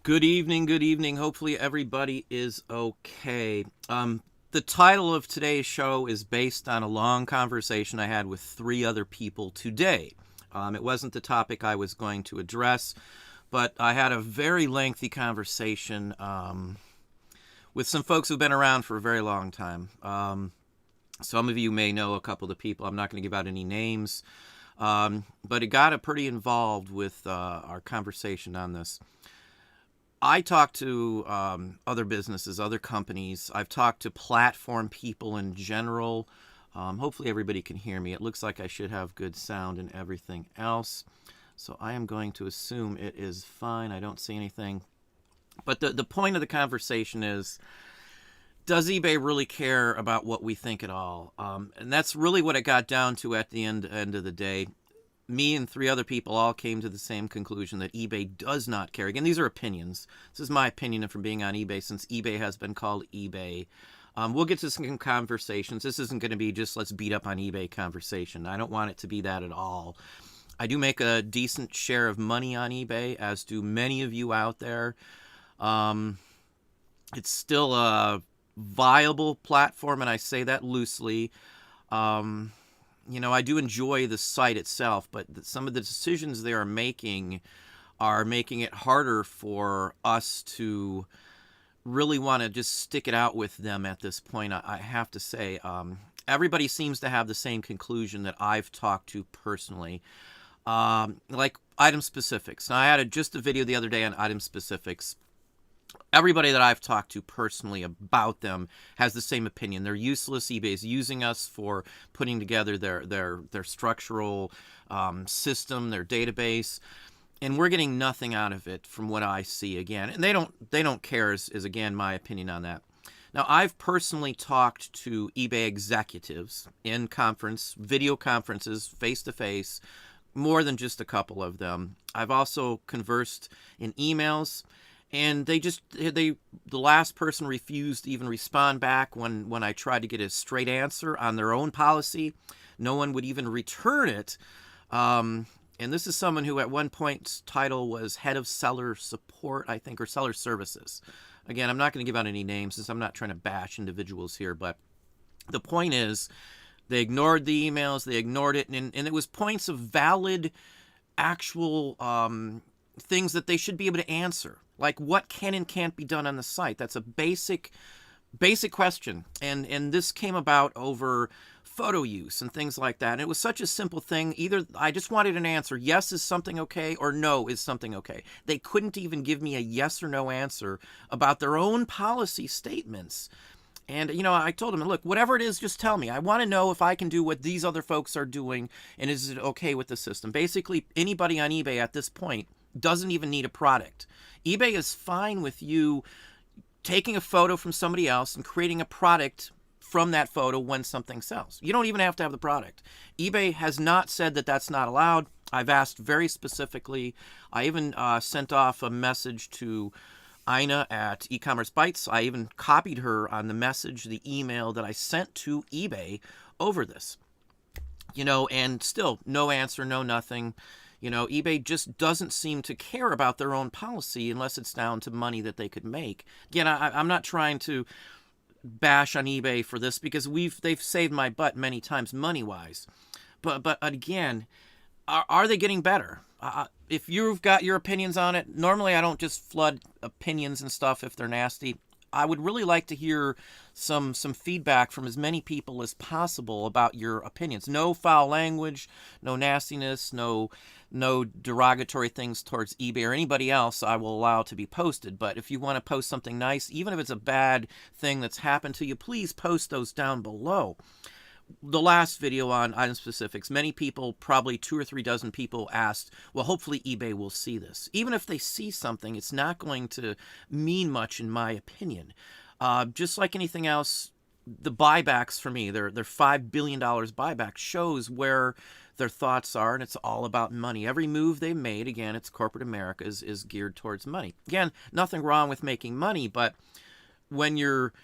Good evening, good evening. Hopefully everybody is okay. The title of today's show is based on a long conversation I had with three other people today. It wasn't the topic I was going to address, but I had a very lengthy conversation with some folks who've been around for a very long time. Some of you may know a couple of the people. I'm not going to give out any names, but it got pretty involved with our conversation on this. I talk to other businesses, other companies. I've talked to platform people in general. Hopefully everybody can hear me. It looks like I should have good sound and everything else. So I am going to assume it is fine. I don't see anything. But the point of the conversation is, does eBay really care about what we think at all? And that's really what it got down to at the end of the day. Me and three other people all came to the same conclusion that eBay does not care. Again, these are opinions. This is my opinion from being on eBay since eBay has been called eBay. We'll get to some conversations. This isn't going to be just let's beat up on eBay conversation. I don't want it to be that at all. I do make a decent share of money on eBay, as do many of you out there. It's still a viable platform, and I say that loosely. I do enjoy the site itself, but some of the decisions they are making it harder for us to really want to just stick it out with them at this point. I have to say, everybody seems to have the same conclusion that I've talked to personally, like item specifics. Now, I had just a video the other day on item specifics. Everybody that I've talked to personally about them has the same opinion. They're useless. eBay is using us for putting together their structural system, their database, and we're getting nothing out of it from what I see. Again, and they don't care is again my opinion on that. Now, I've personally talked to eBay executives in video conferences, face to face, more than just a couple of them. I've also conversed in emails. And the last person refused to even respond back when I tried to get a straight answer on their own policy. No one would even return it. And this is someone who at one point's title was head of seller support, I think, or seller services. Again, I'm not going to give out any names since I'm not trying to bash individuals here. But the point is, they ignored the emails, they ignored it, and it was points of valid, actual things that they should be able to answer. Like what can and can't be done on the site. That's a basic question. And this came about over photo use and things like that. And it was such a simple thing. Either I just wanted an answer. Yes, is something okay? Or no, is something okay? They couldn't even give me a yes or no answer about their own policy statements. And, I told them, look, whatever it is, just tell me. I want to know if I can do what these other folks are doing, and is it okay with the system? Basically, anybody on eBay at this point doesn't even need a product. eBay is fine with you taking a photo from somebody else and creating a product from that photo when something sells. You don't even have to have the product. eBay has not said that that's not allowed. I've asked very specifically. I even sent off a message to Ina at E-commerce Bytes. I even copied her on the message, the email that I sent to eBay over this. And still no answer, no nothing. eBay just doesn't seem to care about their own policy unless it's down to money that they could make. Again, I'm not trying to bash on eBay for this because they've saved my butt many times money-wise. But again, are they getting better? If you've got your opinions on it, normally I don't just flood opinions and stuff if they're nasty. I would really like to hear some feedback from as many people as possible about your opinions. No foul language, no nastiness, no derogatory things towards eBay or anybody else I will allow to be posted. But if you want to post something nice, even if it's a bad thing that's happened to you, please post those down below. The last video on item specifics, many people, probably 2 or 3 dozen people asked, well, hopefully eBay will see this. Even if they see something, it's not going to mean much in my opinion. Just like anything else, the buybacks for me, their $5 billion buyback shows where their thoughts are, and it's all about money. Every move they made, again, it's corporate America, is geared towards money. Again, nothing wrong with making money, but when you're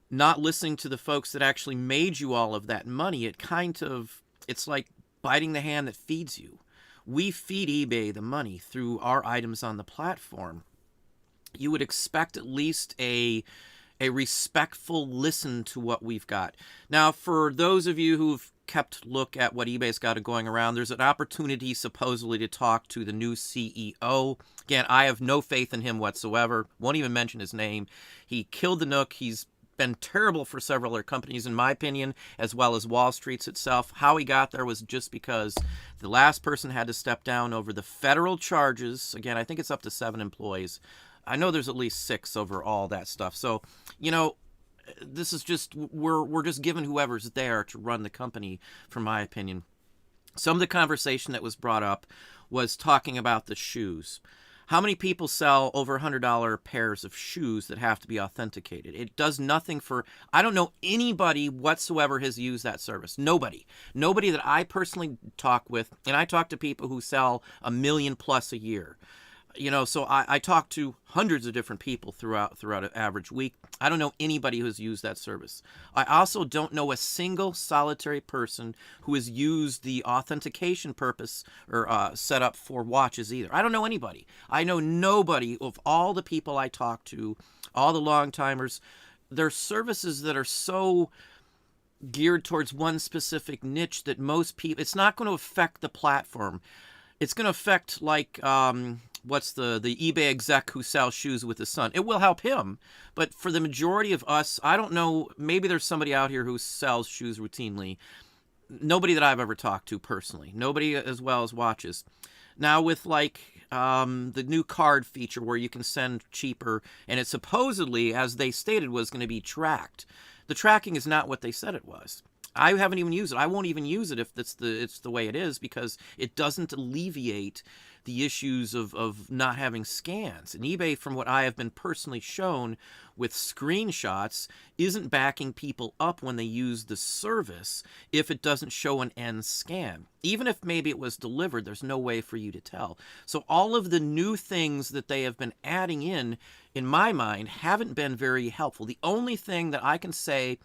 not listening to the folks that actually made you all of that money, it's like biting the hand that feeds you. We feed eBay the money through our items on the platform. you would expect at least a respectful listen to what we've got. Now, for those of you who've kept look at what eBay's got going around, there's an opportunity supposedly to talk to the new CEO. Again, I have no faith in him whatsoever. Won't even mention his name. He killed the Nook. He's been terrible for several other companies, in my opinion, as well as Wall Street's itself. How he got there was just because the last person had to step down over the federal charges. Again, I think it's up to 7 employees. I know there's at least 6 over all that stuff. So, you know, this is just, we're just giving whoever's there to run the company, from my opinion. Some of the conversation that was brought up was talking about the shoes. How many people sell over $100 pairs of shoes that have to be authenticated? It does nothing for, I don't know anybody whatsoever has used that service. Nobody. Nobody that I personally talk with, and I talk to people who sell $1 million plus a year. You know, so I talk to hundreds of different people throughout an average week. I don't know anybody who's used that service. I also don't know a single solitary person who has used the authentication purpose or setup for watches either. I don't know anybody. I know nobody of all the people I talk to, all the long timers. They're services that are so geared towards one specific niche that most people, it's not going to affect the platform. It's going to affect, like, what's the eBay exec who sells shoes with his son. It will help him, but for the majority of us, I don't know, maybe there's somebody out here who sells shoes routinely. Nobody that I've ever talked to personally. Nobody as well as watches. Now with, like, the new card feature where you can send cheaper, and it supposedly, as they stated, was going to be tracked. The tracking is not what they said it was. I haven't even used it. I won't even use it if it's the way it is, because it doesn't alleviate the issues of not having scans. And eBay, from what I have been personally shown with screenshots, isn't backing people up when they use the service if it doesn't show an end scan. Even if maybe it was delivered, there's no way for you to tell. So all of the new things that they have been adding in my mind, haven't been very helpful. The only thing that I can say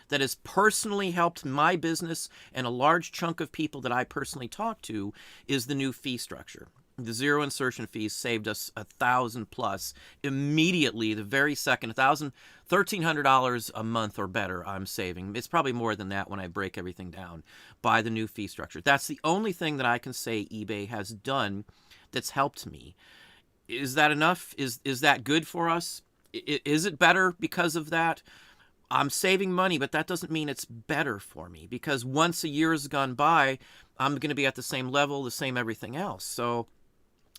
that has personally helped my business and a large chunk of people that I personally talk to is the new fee structure. The zero insertion fees saved us $1,000 plus immediately. The very second, $1,300 a month or better I'm saving. It's probably more than that when I break everything down by the new fee structure. That's the only thing that I can say eBay has done that's helped me. Is that enough? Is that good for us? Is it better because of that? I'm saving money, but that doesn't mean it's better for me, because once a year has gone by, I'm going to be at the same level, the same everything else. So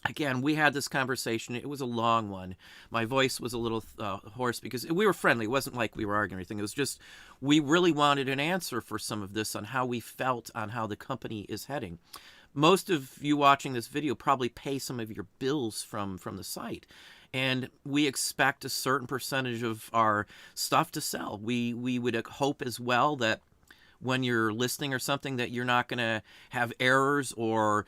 again, we had this conversation. It was a long one. My voice was a little hoarse because we were friendly. It wasn't like we were arguing or anything. It was just we really wanted an answer for some of this on how we felt on how the company is heading. Most of you watching this video probably pay some of your bills from the site. And we expect a certain percentage of our stuff to sell. We would hope as well that when you're listing or something that you're not going to have errors or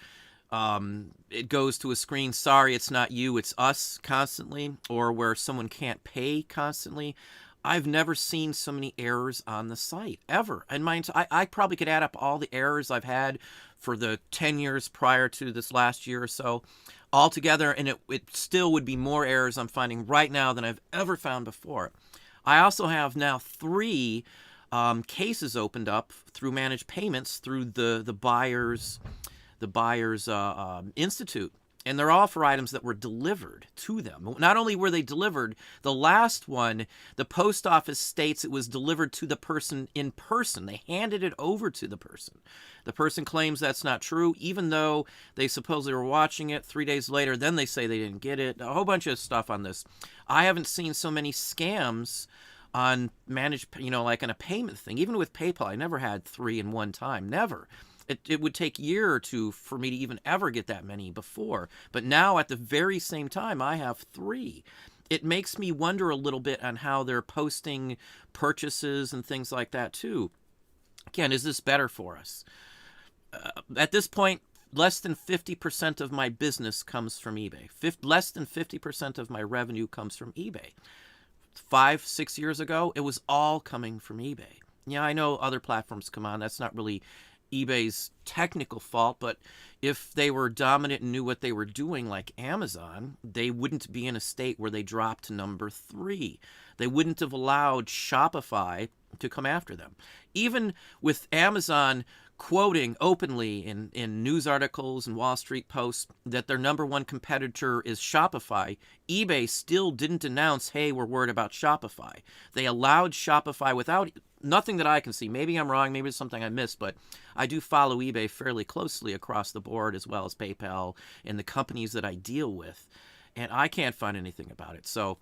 it goes to a screen, sorry, it's not you, it's us constantly, or where someone can't pay constantly. I've never seen so many errors on the site, ever. And I probably could add up all the errors I've had for the 10 years prior to this last year or so altogether, and it still would be more errors I'm finding right now than I've ever found before. I also have now 3 cases opened up through managed payments through the buyer's institute. And they're all for items that were delivered to them. Not only were they delivered, the last one, the post office states it was delivered to the person in person. They handed it over to the person. The person claims that's not true, even though they supposedly were watching it 3 days later. Then they say they didn't get it. A whole bunch of stuff on this. I haven't seen so many scams on managed, like on a payment thing. Even with PayPal, I never had 3 in one time. Never. It would take a year or two for me to even ever get that many before. But now at the very same time, I have 3. It makes me wonder a little bit on how they're posting purchases and things like that too. Again, is this better for us? At this point, less than 50% of my business comes from eBay. Less than 50% of my revenue comes from eBay. 5-6 years ago, it was all coming from eBay. Yeah, I know other platforms come on. That's not really eBay's technical fault, but if they were dominant and knew what they were doing, like Amazon, they wouldn't be in a state where they dropped to number 3. They wouldn't have allowed Shopify to come after them. Even with Amazon quoting openly in news articles and Wall Street Posts that their number one competitor is Shopify, eBay still didn't announce, hey, we're worried about Shopify. They allowed Shopify without nothing that I can see. Maybe I'm wrong, maybe it's something I missed, but I do follow eBay fairly closely across the board, as well as PayPal and the companies that I deal with, and I can't find anything about it. So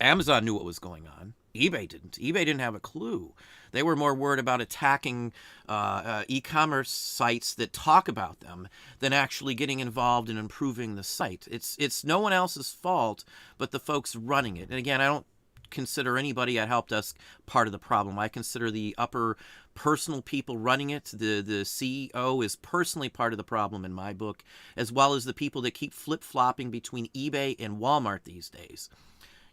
Amazon knew what was going on. eBay didn't. eBay didn't have a clue. They were more worried about attacking e-commerce sites that talk about them than actually getting involved in improving the site. It's no one else's fault but the folks running it. And again, I don't consider anybody at Help Desk part of the problem. I consider the upper personal people running it. The CEO is personally part of the problem in my book, as well as the people that keep flip-flopping between eBay and Walmart these days.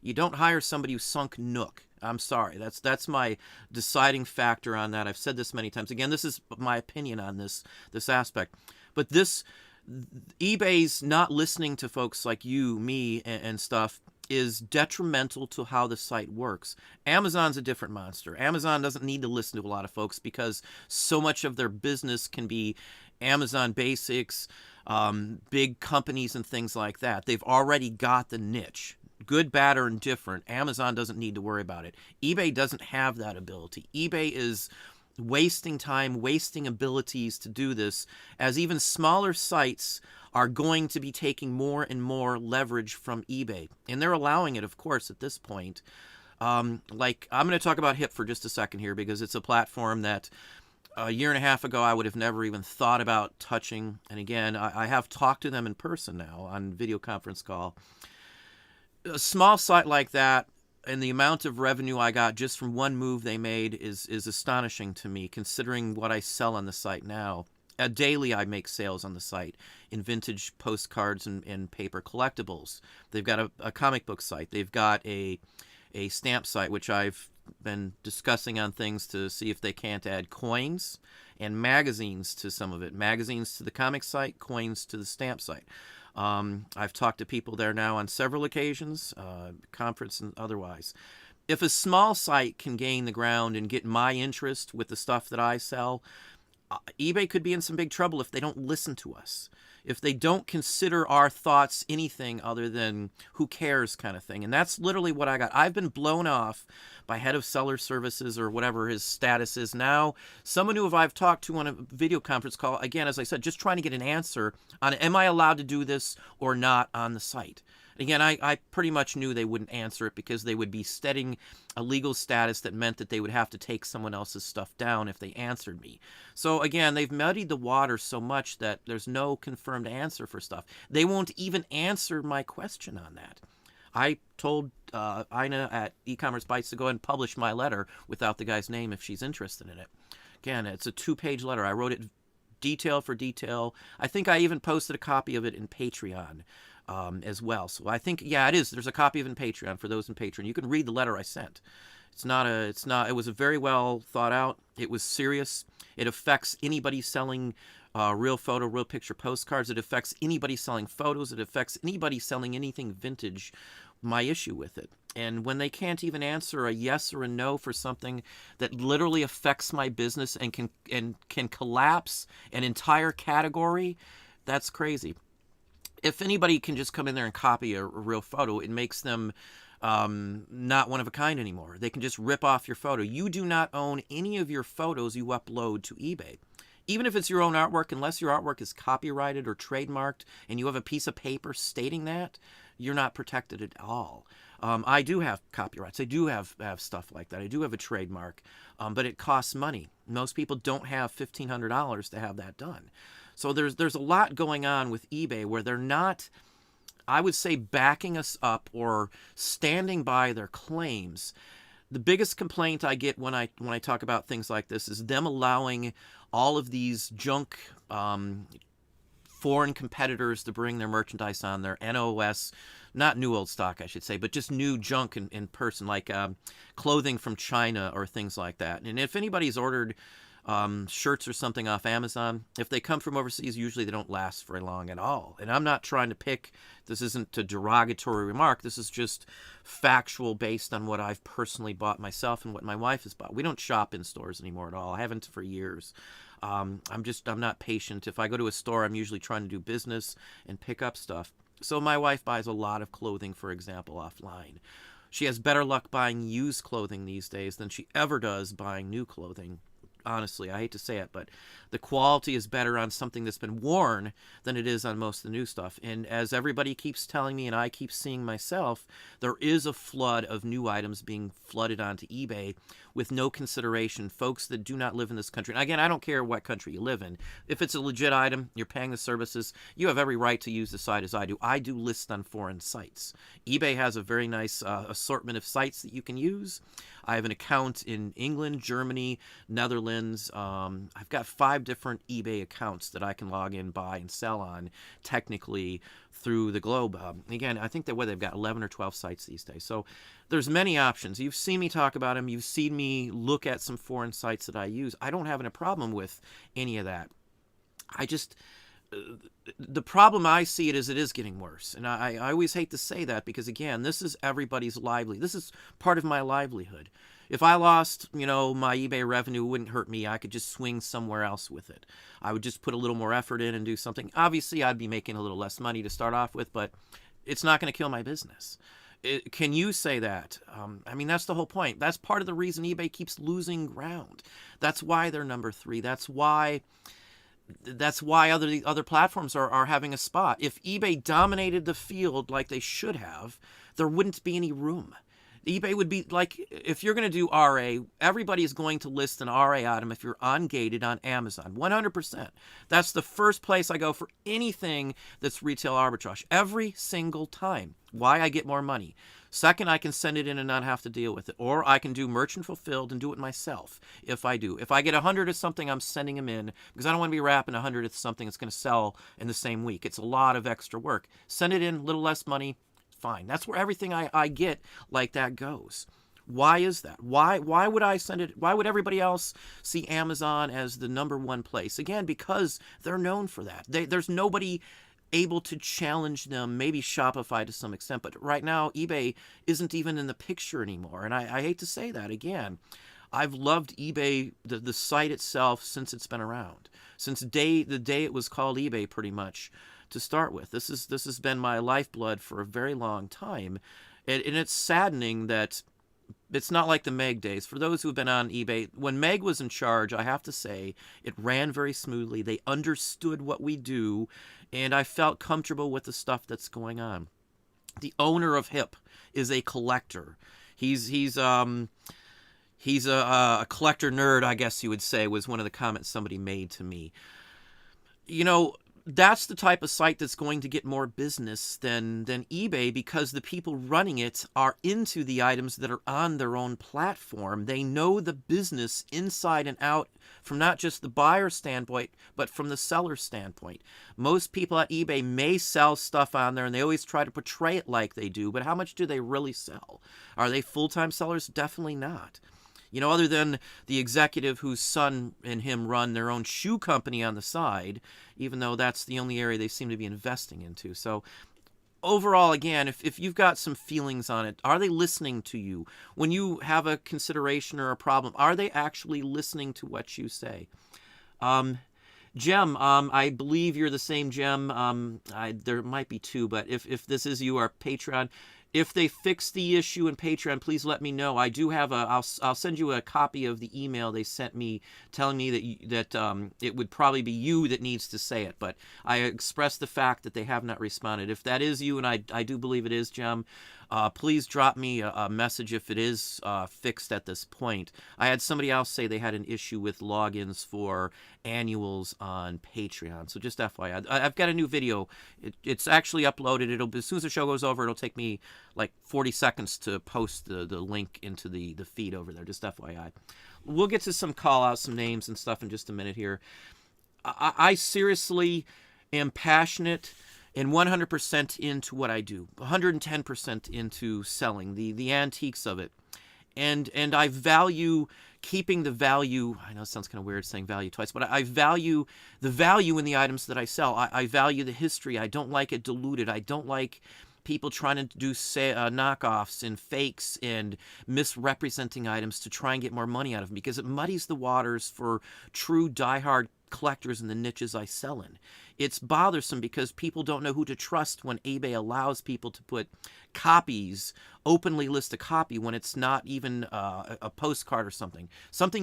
You don't hire somebody who sunk Nook. I'm sorry. That's my deciding factor on that. I've said this many times. Again, this is my opinion on this aspect. But eBay's not listening to folks like you, me, and stuff is detrimental to how the site works. Amazon's a different monster. Amazon doesn't need to listen to a lot of folks because so much of their business can be Amazon Basics, big companies and things like that. They've already got the niche. Good, bad, or indifferent, Amazon doesn't need to worry about it. eBay doesn't have that ability. eBay is wasting time, wasting abilities to do this, as even smaller sites are going to be taking more and more leverage from eBay. And they're allowing it, of course, at this point. Like, I'm going to talk about HIP for just a second here, because it's a platform that a year and a half ago I would have never even thought about touching. And again, I have talked to them in person now on video conference call. A small site like that, and the amount of revenue I got just from one move they made is astonishing to me, considering what I sell on the site now. Daily I make sales on the site in vintage postcards and paper collectibles. They've got a comic book site. They've got a stamp site, which I've been discussing on things to see if they can't add coins and magazines to some of it. Magazines to the comic site, coins to the stamp site. I've talked to people there now on several occasions, conference and otherwise. If a small site can gain the ground and get my interest with the stuff that I sell, eBay could be in some big trouble if they don't listen to us. If they don't consider our thoughts anything other than who cares kind of thing. And that's literally what I got. I've been blown off by head of seller services or whatever his status is now. Someone who I've talked to on a video conference call, again, as I said, just trying to get an answer on, am I allowed to do this or not on the site? Again, I pretty much knew they wouldn't answer it because they would be setting a legal status that meant that they would have to take someone else's stuff down if they answered me. So again, they've muddied the water so much that there's no confirmed answer for stuff. They won't even answer my question on that. I told Ina at E-Commerce Bytes to go ahead and publish my letter without the guy's name if she's interested in it. Again, it's a 2-page letter. I wrote it detail for detail. I think I even posted a copy of it in Patreon. As well. So I think, yeah, it is. There's a copy of it in Patreon for those in Patreon. You can read the letter I sent. It was a very well thought out. It was serious. It affects anybody selling real photo, real picture postcards. It affects anybody selling photos. It affects anybody selling anything vintage. My issue with it. And when they can't even answer a yes or a no for something that literally affects my business and can collapse an entire category, that's crazy. If anybody can just come in there and copy a real photo, it makes them not one of a kind anymore. They can just rip off your photo. You do not own any of your photos you upload to eBay. Even if it's your own artwork, unless your artwork is copyrighted or trademarked and you have a piece of paper stating that, you're not protected at all. I do have copyrights. I do have stuff like that. I do have a trademark, but it costs money. Most people don't have $1,500 to have that done. So there's a lot going on with eBay where they're not, I would say, backing us up or standing by their claims. The biggest complaint I get when I talk about things like this is them allowing all of these junk foreign competitors to bring their merchandise on their NOS, not new old stock, I should say, but just new junk in person, like clothing from China or things like that. And if anybody's ordered shirts or something off Amazon. If they come from overseas, usually they don't last very long at all. And I'm not trying to pick, this isn't a derogatory remark. This is just factual based on what I've personally bought myself and what my wife has bought. We don't shop in stores anymore at all. I haven't for years. I'm not patient. If I go to a store, I'm usually trying to do business and pick up stuff. So my wife buys a lot of clothing, for example, offline. She has better luck buying used clothing these days than she ever does buying new clothing. Honestly, I hate to say it, but the quality is better on something that's been worn than it is on most of the new stuff. And as everybody keeps telling me and I keep seeing myself, there is a flood of new items being flooded onto eBay with no consideration. Folks that do not live in this country. And again, I don't care what country you live in. If it's a legit item, you're paying the services, you have every right to use the site as I do. I do list on foreign sites. eBay has a very nice assortment of sites that you can use. I have an account in England, Germany, Netherlands. I've got 5 different eBay accounts that I can log in, buy, and sell on technically through the globe. Again, I think they've got 11 or 12 sites these days. So there's many options. You've seen me talk about them. You've seen me look at some foreign sites that I use. I don't have a problem with any of that. The problem I see it is getting worse. And I always hate to say that because, again, this is everybody's livelihood. This is part of my livelihood. If I lost, my eBay revenue, it wouldn't hurt me. I could just swing somewhere else with it. I would just put a little more effort in and do something. Obviously, I'd be making a little less money to start off with, but it's not going to kill my business. Can you say that? That's the whole point. That's part of the reason eBay keeps losing ground. That's why they're number 3. That's why other platforms are having a spot. If eBay dominated the field like they should have, there wouldn't be any room. eBay would be like, if you're going to do RA, everybody is going to list an RA item if you're ungated on Amazon. 100%. That's the first place I go for anything that's retail arbitrage. Every single time. Why? I get more money. Second, I can send it in and not have to deal with it. Or I can do merchant fulfilled and do it myself if I do. If I get 100 of something, I'm sending them in because I don't want to be wrapping 100 of something that's going to sell in the same week. It's a lot of extra work. Send it in, a little less money, fine. That's where everything I get like that goes. Why is that? Why would I send it? Why would everybody else see Amazon as the number 1 place? Again, because they're known for that. There's nobody able to challenge them, maybe Shopify to some extent, but right now eBay isn't even in the picture anymore. And I hate to say that again. I've loved eBay, the site itself, since it's been around. Since the day it was called eBay, pretty much, to start with. This has been my lifeblood for a very long time. And it's saddening that it's not like the Meg days. For those who have been on eBay, when Meg was in charge, I have to say, it ran very smoothly. They understood what we do, and I felt comfortable with the stuff that's going on. The owner of HIP is a collector. He's a collector nerd, I guess you would say, was one of the comments somebody made to me. That's the type of site that's going to get more business than eBay because the people running it are into the items that are on their own platform. They know the business inside and out from not just the buyer standpoint, but from the seller standpoint. Most people at eBay may sell stuff on there, and they always try to portray it like they do, but how much do they really sell? Are they full-time sellers? Definitely not. Other than the executive whose son and him run their own shoe company on the side, even though that's the only area they seem to be investing into. So overall, again, if you've got some feelings on it, are they listening to you? When you have a consideration or a problem, are they actually listening to what you say? Jem, I believe you're the same Jem. There might be 2, but if this is you, our Patreon, if they fix the issue in Patreon, please let me know. I do have I'll send you a copy of the email they sent me telling me that it would probably be you that needs to say it. But I expressed the fact that they have not responded. If that is you, and I do believe it is, Jem, please drop me a message if it is fixed at this point. I had somebody else say they had an issue with logins for annuals on Patreon. So just FYI, I've got a new video. It's actually uploaded. As soon as the show goes over, it'll take me like 40 seconds to post the link into the feed over there. Just FYI. We'll get to some call outs, some names and stuff in just a minute here. I seriously am passionate and 100% into what I do, 110% into selling, the antiques of it. and I value keeping the value. I know it sounds kind of weird saying value twice, but I value the value in the items that I sell. I value the history. I don't like it diluted. I don't like people trying to do knockoffs and fakes and misrepresenting items to try and get more money out of them, because it muddies the waters for true diehard collectors in the niches I sell in. It's bothersome because people don't know who to trust when eBay allows people to put copies, openly list a copy when it's not even a postcard or something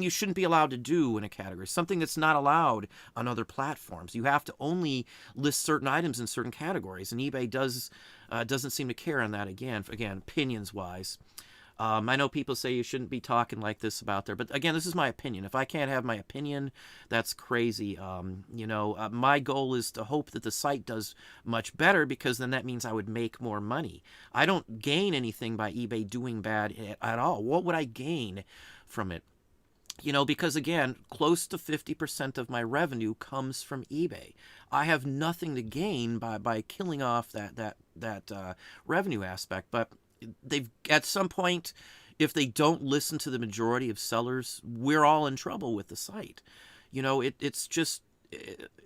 you shouldn't be allowed to do in a category, something that's not allowed on other platforms. You have to only list certain items in certain categories, and eBay doesn't seem to care on that. Again, opinions wise. I know people say you shouldn't be talking like this about there, but again, this is my opinion. If I can't have my opinion, that's crazy. My goal is to hope that the site does much better, because then that means I would make more money. I don't gain anything by eBay doing bad at all. What would I gain from it? Because again, close to 50% of my revenue comes from eBay. I have nothing to gain by killing off that revenue aspect, but they've at some point, if they don't listen to the majority of sellers, we're all in trouble with the site. It's just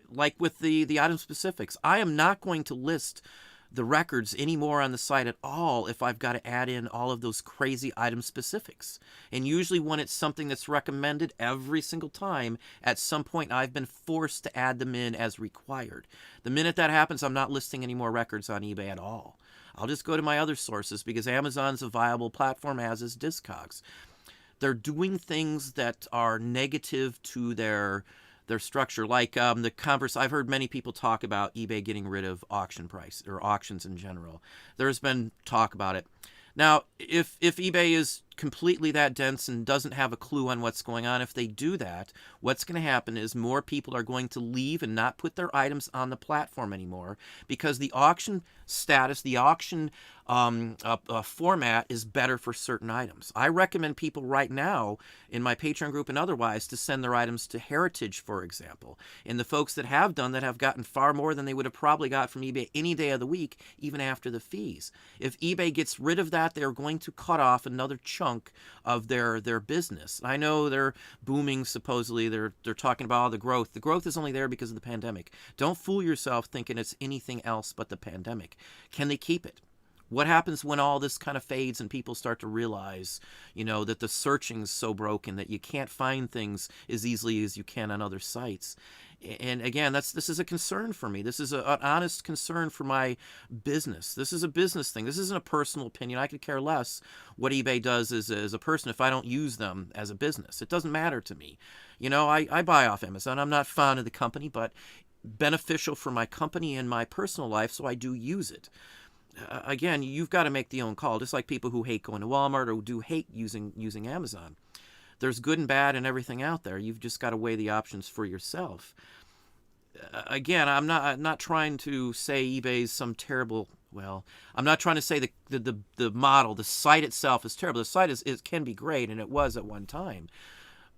like with the item specifics. I am not going to list the records anymore on the site at all if I've got to add in all of those crazy item specifics. And usually when it's something that's recommended every single time, at some point I've been forced to add them in as required. The minute that happens, I'm not listing any more records on eBay at all. I'll just go to my other sources, because Amazon's a viable platform, as is Discogs. They're doing things that are negative to their structure, like the converse. I've heard many people talk about eBay getting rid of auction price, or auctions in general. There's been talk about it. Now, if eBay is completely that dense and doesn't have a clue on what's going on, if they do that, what's going to happen is more people are going to leave and not put their items on the platform anymore, because the auction status, the auction format is better for certain items. I recommend people right now in my Patreon group and otherwise to send their items to Heritage, for example. And the folks that have done that have gotten far more than they would have probably got from eBay any day of the week, even after the fees. If eBay gets rid of that, they're going to cut off another chunk of their business. I know they're booming, supposedly. They're talking about all the growth. The growth is only there because of the pandemic. Don't fool yourself thinking it's anything else but the pandemic. Can they keep it? What happens when all this kind of fades and people start to realize, that the searching's so broken that you can't find things as easily as you can on other sites? And again, this is a concern for me. This is an honest concern for my business. This is a business thing. This isn't a personal opinion. I could care less what eBay does as a person if I don't use them as a business. It doesn't matter to me. I buy off Amazon. I'm not fond of the company, but beneficial for my company and my personal life, so I do use it. Again, you've got to make the own call, just like people who hate going to Walmart or do hate using Amazon. There's good and bad and everything out there. You've just got to weigh the options for yourself. Again, I'm not trying to say eBay's some terrible. Well, I'm not trying to say the model, the site itself is terrible. The site can be great, and it was at one time,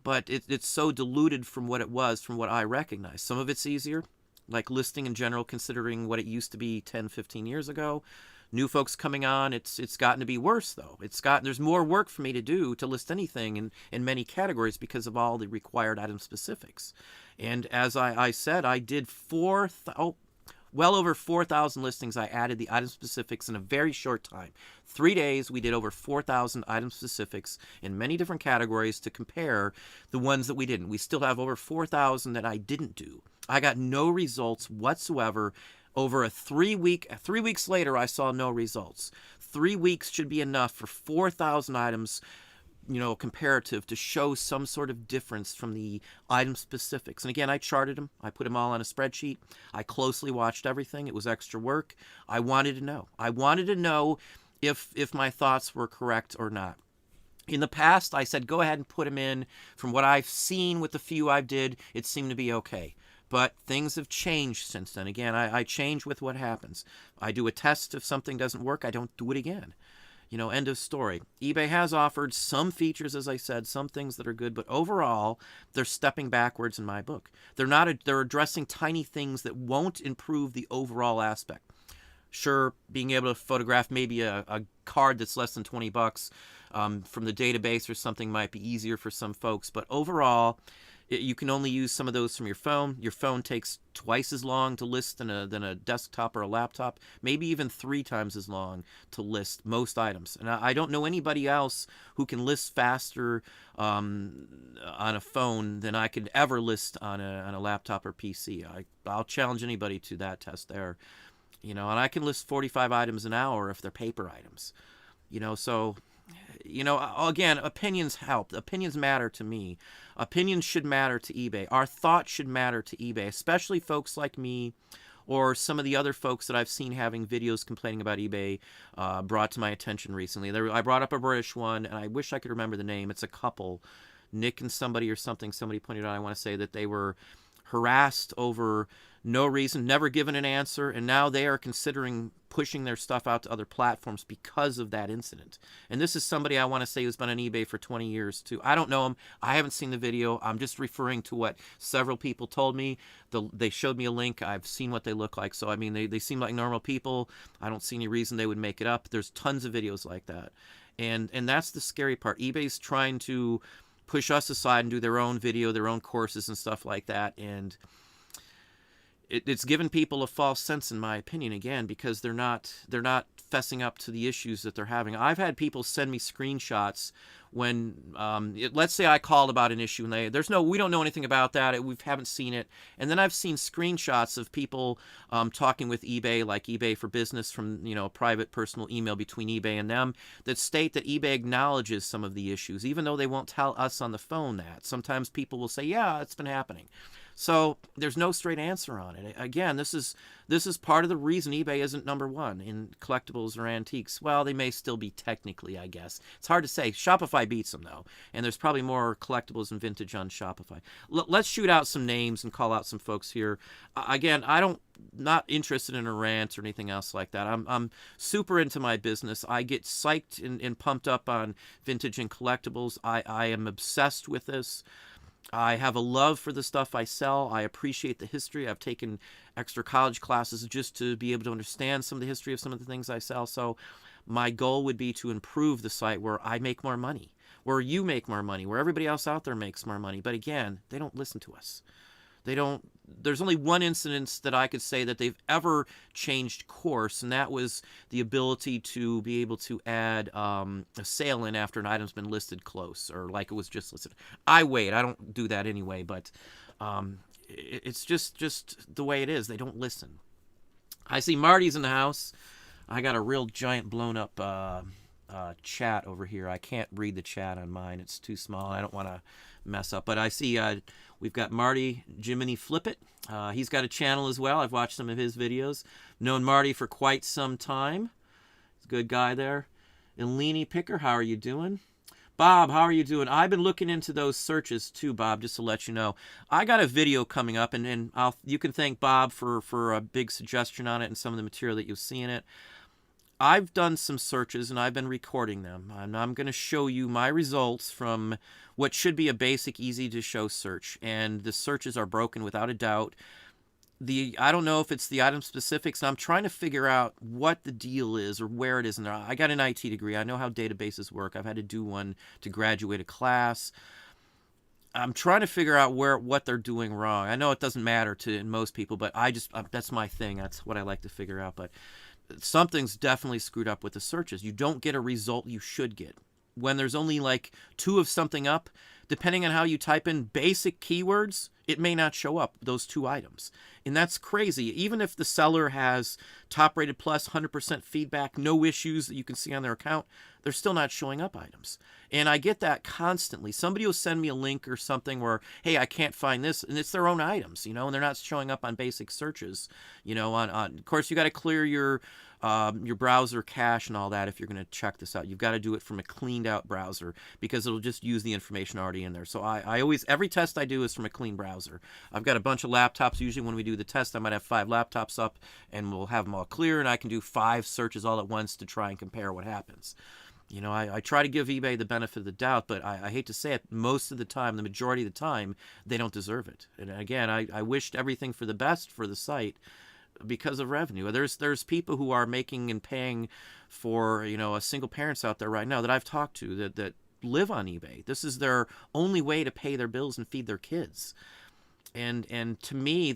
but it's so diluted from what it was, from what I recognize. Some of it's easier, like listing in general, considering what it used to be 10, 15 years ago. New folks coming on, it's gotten to be worse, though. There's more work for me to do to list anything in many categories because of all the required item specifics. And as I said, I did well over 4,000 listings. I added the item specifics in a very short time. 3 days, we did over 4,000 item specifics in many different categories to compare the ones that we didn't. We still have over 4,000 that I didn't do. I got no results whatsoever. Over a 3 weeks later, I saw no results. 3 weeks should be enough for 4,000 items, comparative, to show some sort of difference from the item specifics. And again, I charted them. I put them all on a spreadsheet. I closely watched everything. It was extra work. I wanted to know. I wanted to know if my thoughts were correct or not. In the past, I said, go ahead and put them in. From what I've seen with the few I did, it seemed to be okay. But things have changed since then. Again, I change with what happens. I do a test. If something doesn't work, I don't do it again. End of story. eBay has offered some features, as I said, some things that are good, but overall, they're stepping backwards in my book. They're addressing tiny things that won't improve the overall aspect. Sure, being able to photograph maybe a card that's less than 20 bucks from the database or something might be easier for some folks. But overall, you can only use some of those from your phone. Your phone takes twice as long to list than a desktop or a laptop, maybe even 3 times as long to list most items. And I don't know anybody else who can list faster on a phone than I could ever list on a laptop or PC. I'll challenge anybody to that test there. And I can list 45 items an hour if they're paper items. So again, opinions help. Opinions matter to me. Opinions should matter to eBay. Our thoughts should matter to eBay, especially folks like me or some of the other folks that I've seen having videos complaining about eBay brought to my attention recently. I brought up a British one, and I wish I could remember the name. It's a couple, Nick and somebody or something. Somebody pointed out, I want to say that they were harassed over no reason, never given an answer, and now they are considering pushing their stuff out to other platforms because of that incident. And this is somebody I want to say who's been on eBay for 20 years too. I don't know him. I haven't seen the video. I'm just referring to what several people told me. They showed me a link. I've seen what they look like. So, I mean, they seem like normal people. I don't see any reason they would make it up. There's tons of videos like that. And that's the scary part. eBay's trying to push us aside and do their own video, their own courses and stuff like that. And it's given people a false sense, in my opinion, again, because they're not fessing up to the issues that they're having. I've had people send me screenshots when, let's say I called about an issue and we don't know anything about that. We haven't seen it. And then I've seen screenshots of people talking with eBay, like eBay for Business, from, a private personal email between eBay and them, that state that eBay acknowledges some of the issues, even though they won't tell us on the phone that. Sometimes people will say, yeah, it's been happening. So there's no straight answer on it. Again, this is part of the reason eBay isn't number one in collectibles or antiques. Well, they may still be technically, I guess. It's hard to say. Shopify beats them, though. And there's probably more collectibles and vintage on Shopify. Let's shoot out some names and call out some folks here. Again, not interested in a rant or anything else like that. I'm super into my business. I get psyched and pumped up on vintage and collectibles. I am obsessed with this. I have a love for the stuff I sell. I appreciate the history. I've taken extra college classes just to be able to understand some of the history of some of the things I sell. So my goal would be to improve the site where I make more money, where you make more money, where everybody else out there makes more money. But again, they don't listen to us. There's only one incident that I could say that they've ever changed course, and that was the ability to be able to add a sale in after an item's been listed close, or like it was just listed. I don't do that anyway, but it's just the way it is. They don't listen. I see Marty's in the house. I got a real giant blown up chat over here. I can't read the chat on mine. It's too small. I don't want to mess up. But I see we've got Marty Jiminy Flip It. He's got a channel as well. I've watched some of his videos. Known Marty for quite some time. He's a good guy there. And Leanie Picker, how are you doing? Bob, how are you doing? I've been looking into those searches too, Bob, just to let you know. I got a video coming up, and you can thank Bob for a big suggestion on it and some of the material that you'll see in it. I've done some searches, and I've been recording them. And I'm going to show you my results from what should be a basic, easy-to-show search. And the searches are broken without a doubt. I don't know if it's the item specifics. I'm trying to figure out what the deal is or where it is in there. I got an IT degree. I know how databases work. I've had to do one to graduate a class. I'm trying to figure out what they're doing wrong. I know it doesn't matter to most people, but that's my thing. That's what I like to figure out. But something's definitely screwed up with the searches. You don't get a result you should get. When there's only like 2 of something up, depending on how you type in basic keywords, it may not show up, those 2 items. And that's crazy. Even if the seller has top rated plus, 100% feedback, no issues that you can see on their account, they're still not showing up items. And I get that constantly. Somebody will send me a link or something where, hey, I can't find this, and it's their own items, and they're not showing up on basic searches. Of course, you got to clear your browser cache and all that if you're going to check this out. You've got to do it from a cleaned out browser because it'll just use the information already in there. So I always, every test I do is from a clean browser. I've got a bunch of laptops. Usually when we do the test, I might have 5 laptops up and we'll have them all clear, and I can do 5 searches all at once to try and compare what happens. I try to give eBay the benefit of the doubt, but I hate to say it, most of the time, the majority of the time, they don't deserve it. And again, I wished everything for the best for the site. because of revenue. There's people who are making and paying for, a single parents out there right now that I've talked to that live on eBay. This is their only way to pay their bills and feed their kids. And to me,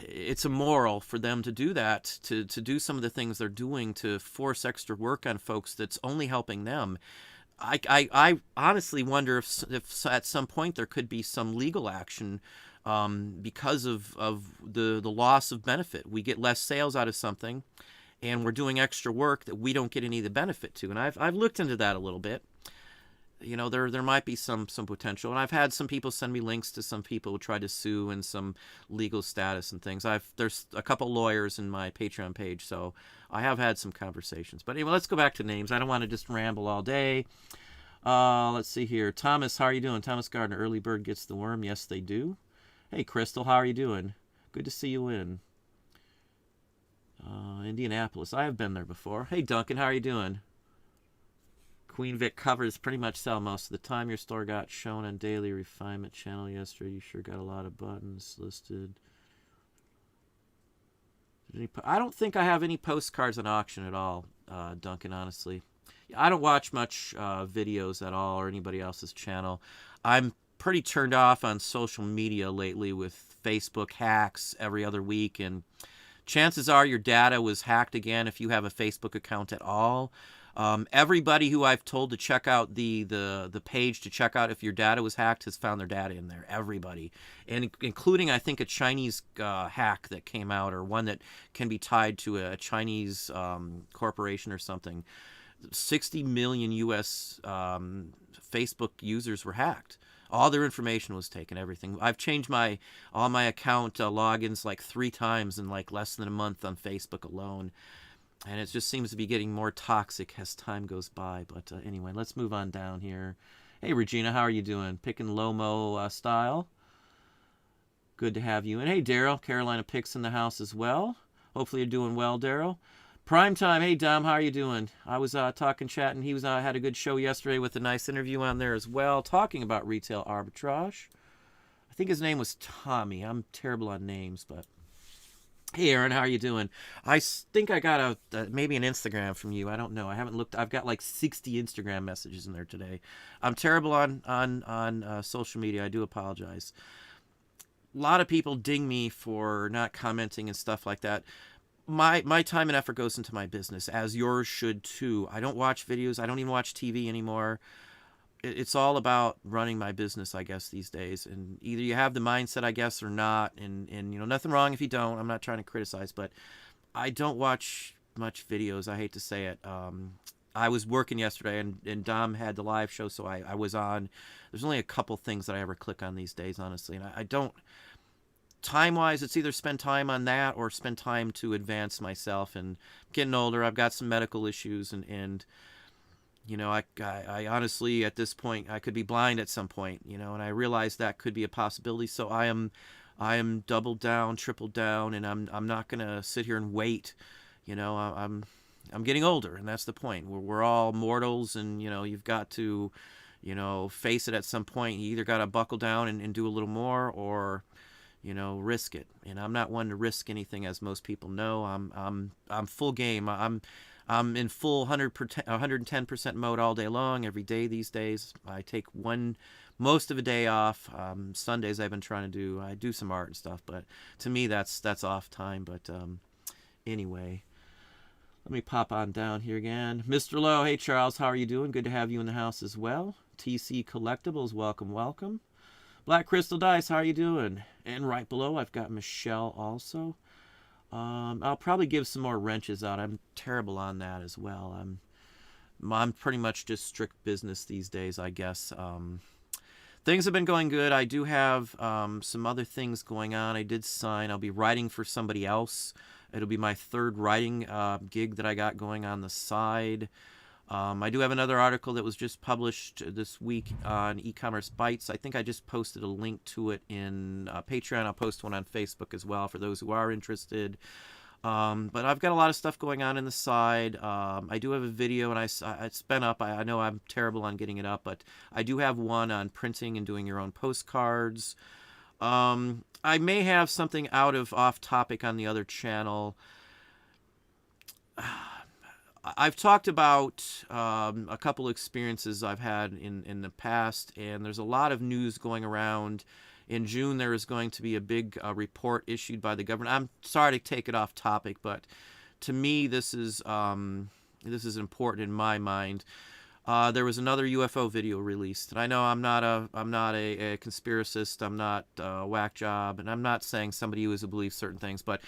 it's immoral for them to do that, to do some of the things they're doing, to force extra work on folks that's only helping them. I honestly wonder if at some point there could be some legal action because of the loss of benefit. We get less sales out of something, and we're doing extra work that we don't get any of the benefit to. And I've looked into that a little bit. There might be some potential, and I've had some people send me links to some people who tried to sue and some legal status and things. There's a couple lawyers in my Patreon page, so I have had some conversations. But anyway, let's go back to names. I don't want to just ramble all day. Let's see here. Thomas, how are you doing? Thomas Gardner, early bird gets the worm. Yes, they do. Hey, Crystal, how are you doing? Good to see you in Indianapolis. I have been there before. Hey, Duncan, how are you doing? Queen Vic covers pretty much sell most of the time. Your store got shown on Daily Refinement channel yesterday. You sure got a lot of buttons listed. I don't think I have any postcards on auction at all, Duncan, honestly. I don't watch much videos at all or anybody else's channel. I'm pretty turned off on social media lately with Facebook hacks every other week, and chances are your data was hacked again if you have a Facebook account at all. Everybody who I've told to check out the page to check out if your data was hacked has found their data in there. Everybody, and including I think a Chinese hack that came out, or one that can be tied to a Chinese corporation or something. 60 million U.S. Facebook users were hacked. All their information was taken, everything. I've changed all my account logins like 3 times in like less than a month on Facebook alone. And it just seems to be getting more toxic as time goes by. But anyway, let's move on down here. Hey, Regina, how are you doing? Picking Lomo style. Good to have you. And hey, Daryl, Carolina Picks in the house as well. Hopefully you're doing well, Daryl. Prime Time. Hey, Dom, how are you doing? I was chatting. He had a good show yesterday with a nice interview on there as well, talking about retail arbitrage. I think his name was Tommy. I'm terrible on names, but... Hey, Aaron, how are you doing? I think I got maybe an Instagram from you. I don't know. I haven't looked. I've got like 60 Instagram messages in there today. I'm terrible on social media. I do apologize. A lot of people ding me for not commenting and stuff like that. My time and effort goes into my business, as yours should too. I don't watch videos. I don't even watch TV anymore. It's all about running my business, I guess, these days. And either you have the mindset, I guess, or not. And nothing wrong if you don't. I'm not trying to criticize, but I don't watch much videos. I hate to say it. I was working yesterday, and Dom had the live show, so I was on. There's only a couple things that I ever click on these days, honestly. And I don't... Time-wise, it's either spend time on that or spend time to advance myself. And getting older, I've got some medical issues, and I honestly, at this point, I could be blind at some point, and I realize that could be a possibility. So I am doubled down, tripled down, and I'm not gonna sit here and wait. I'm getting older, and that's the point. We're all mortals, and you've got to, face it at some point. You either got to buckle down and do a little more, or risk it. And I'm not one to risk anything, as most people know. I'm full game. I'm in full 110% mode all day long, every day these days. I take most of a day off. Sundays I do some art and stuff, but to me that's off time. But anyway, let me pop on down here again. Mr. Lowe, hey Charles, how are you doing? Good to have you in the house as well. TC Collectibles, welcome. Black Crystal Dice, how are you doing? And right below I've got Michelle also. I'll probably give some more wrenches out. I'm terrible on that as well. I'm pretty much just strict business these days, I guess. Things have been going good. I do have some other things going on. I did sign. I'll be writing for somebody else. It'll be my 3rd writing gig that I got going on the side. I do have another article that was just published this week on E-commerce Bytes. I think I just posted a link to it in Patreon. I'll post one on Facebook as well for those who are interested. But I've got a lot of stuff going on the side. I do have a video, and it's been up. I know I'm terrible on getting it up, but I do have one on printing and doing your own postcards. I may have something off topic on the other channel. I've talked about a couple experiences I've had in the past, and there's a lot of news going around. In June, there is going to be a big report issued by the government. I'm sorry to take it off topic, but to me, this is important in my mind. There was another UFO video released, and I know I'm not a conspiracist. I'm not a whack job, and I'm not saying somebody who believes certain things, but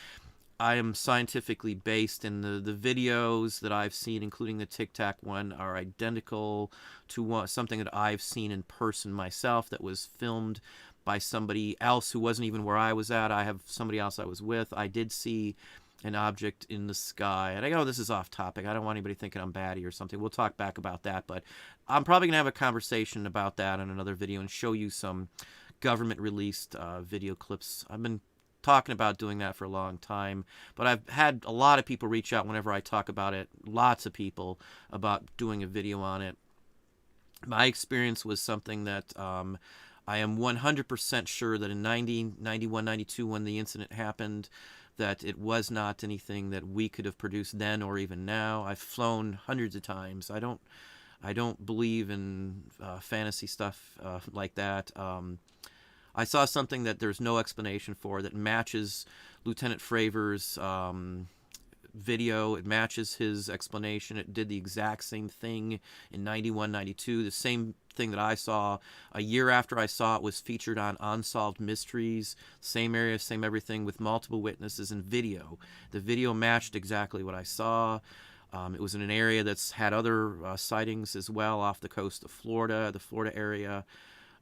I am scientifically based, and the videos that I've seen, including the Tic Tac one, are identical to something that I've seen in person myself that was filmed by somebody else who wasn't even where I was at. I have somebody else I was with. I did see an object in the sky. And I know this is off topic. I don't want anybody thinking I'm batty or something. We'll talk back about that, but I'm probably going to have a conversation about that in another video and show you some government-released video clips. I've been talking about doing that for a long time, but I've had a lot of people reach out whenever I talk about it, lots of people, about doing a video on it. My experience was something that I am 100% sure that in 90, 91, 92, when the incident happened, that it was not anything that we could have produced then or even now. I've flown hundreds of times. I don't believe in fantasy stuff like that. I saw something that there's no explanation for that matches Lieutenant Fravor's video. It matches his explanation. It did the exact same thing in 91, 92. The same thing that I saw a year after I saw it was featured on Unsolved Mysteries. Same area, same everything, with multiple witnesses and video. The video matched exactly what I saw. It was in an area that's had other sightings as well off the coast of Florida, the Florida area.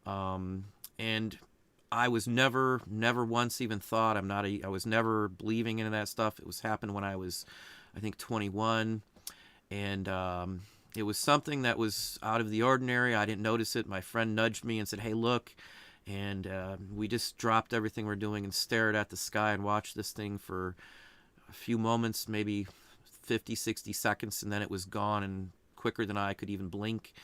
And I was never once even thought, I was never believing into that stuff. It was happened when I was, I think, 21. And it was something that was out of the ordinary. I didn't notice it. My friend nudged me and said, "Hey, look." And we just dropped everything we're doing and stared at the sky and watched this thing for a few moments, maybe 50, 60 seconds, and then it was gone, and quicker than I could even blink.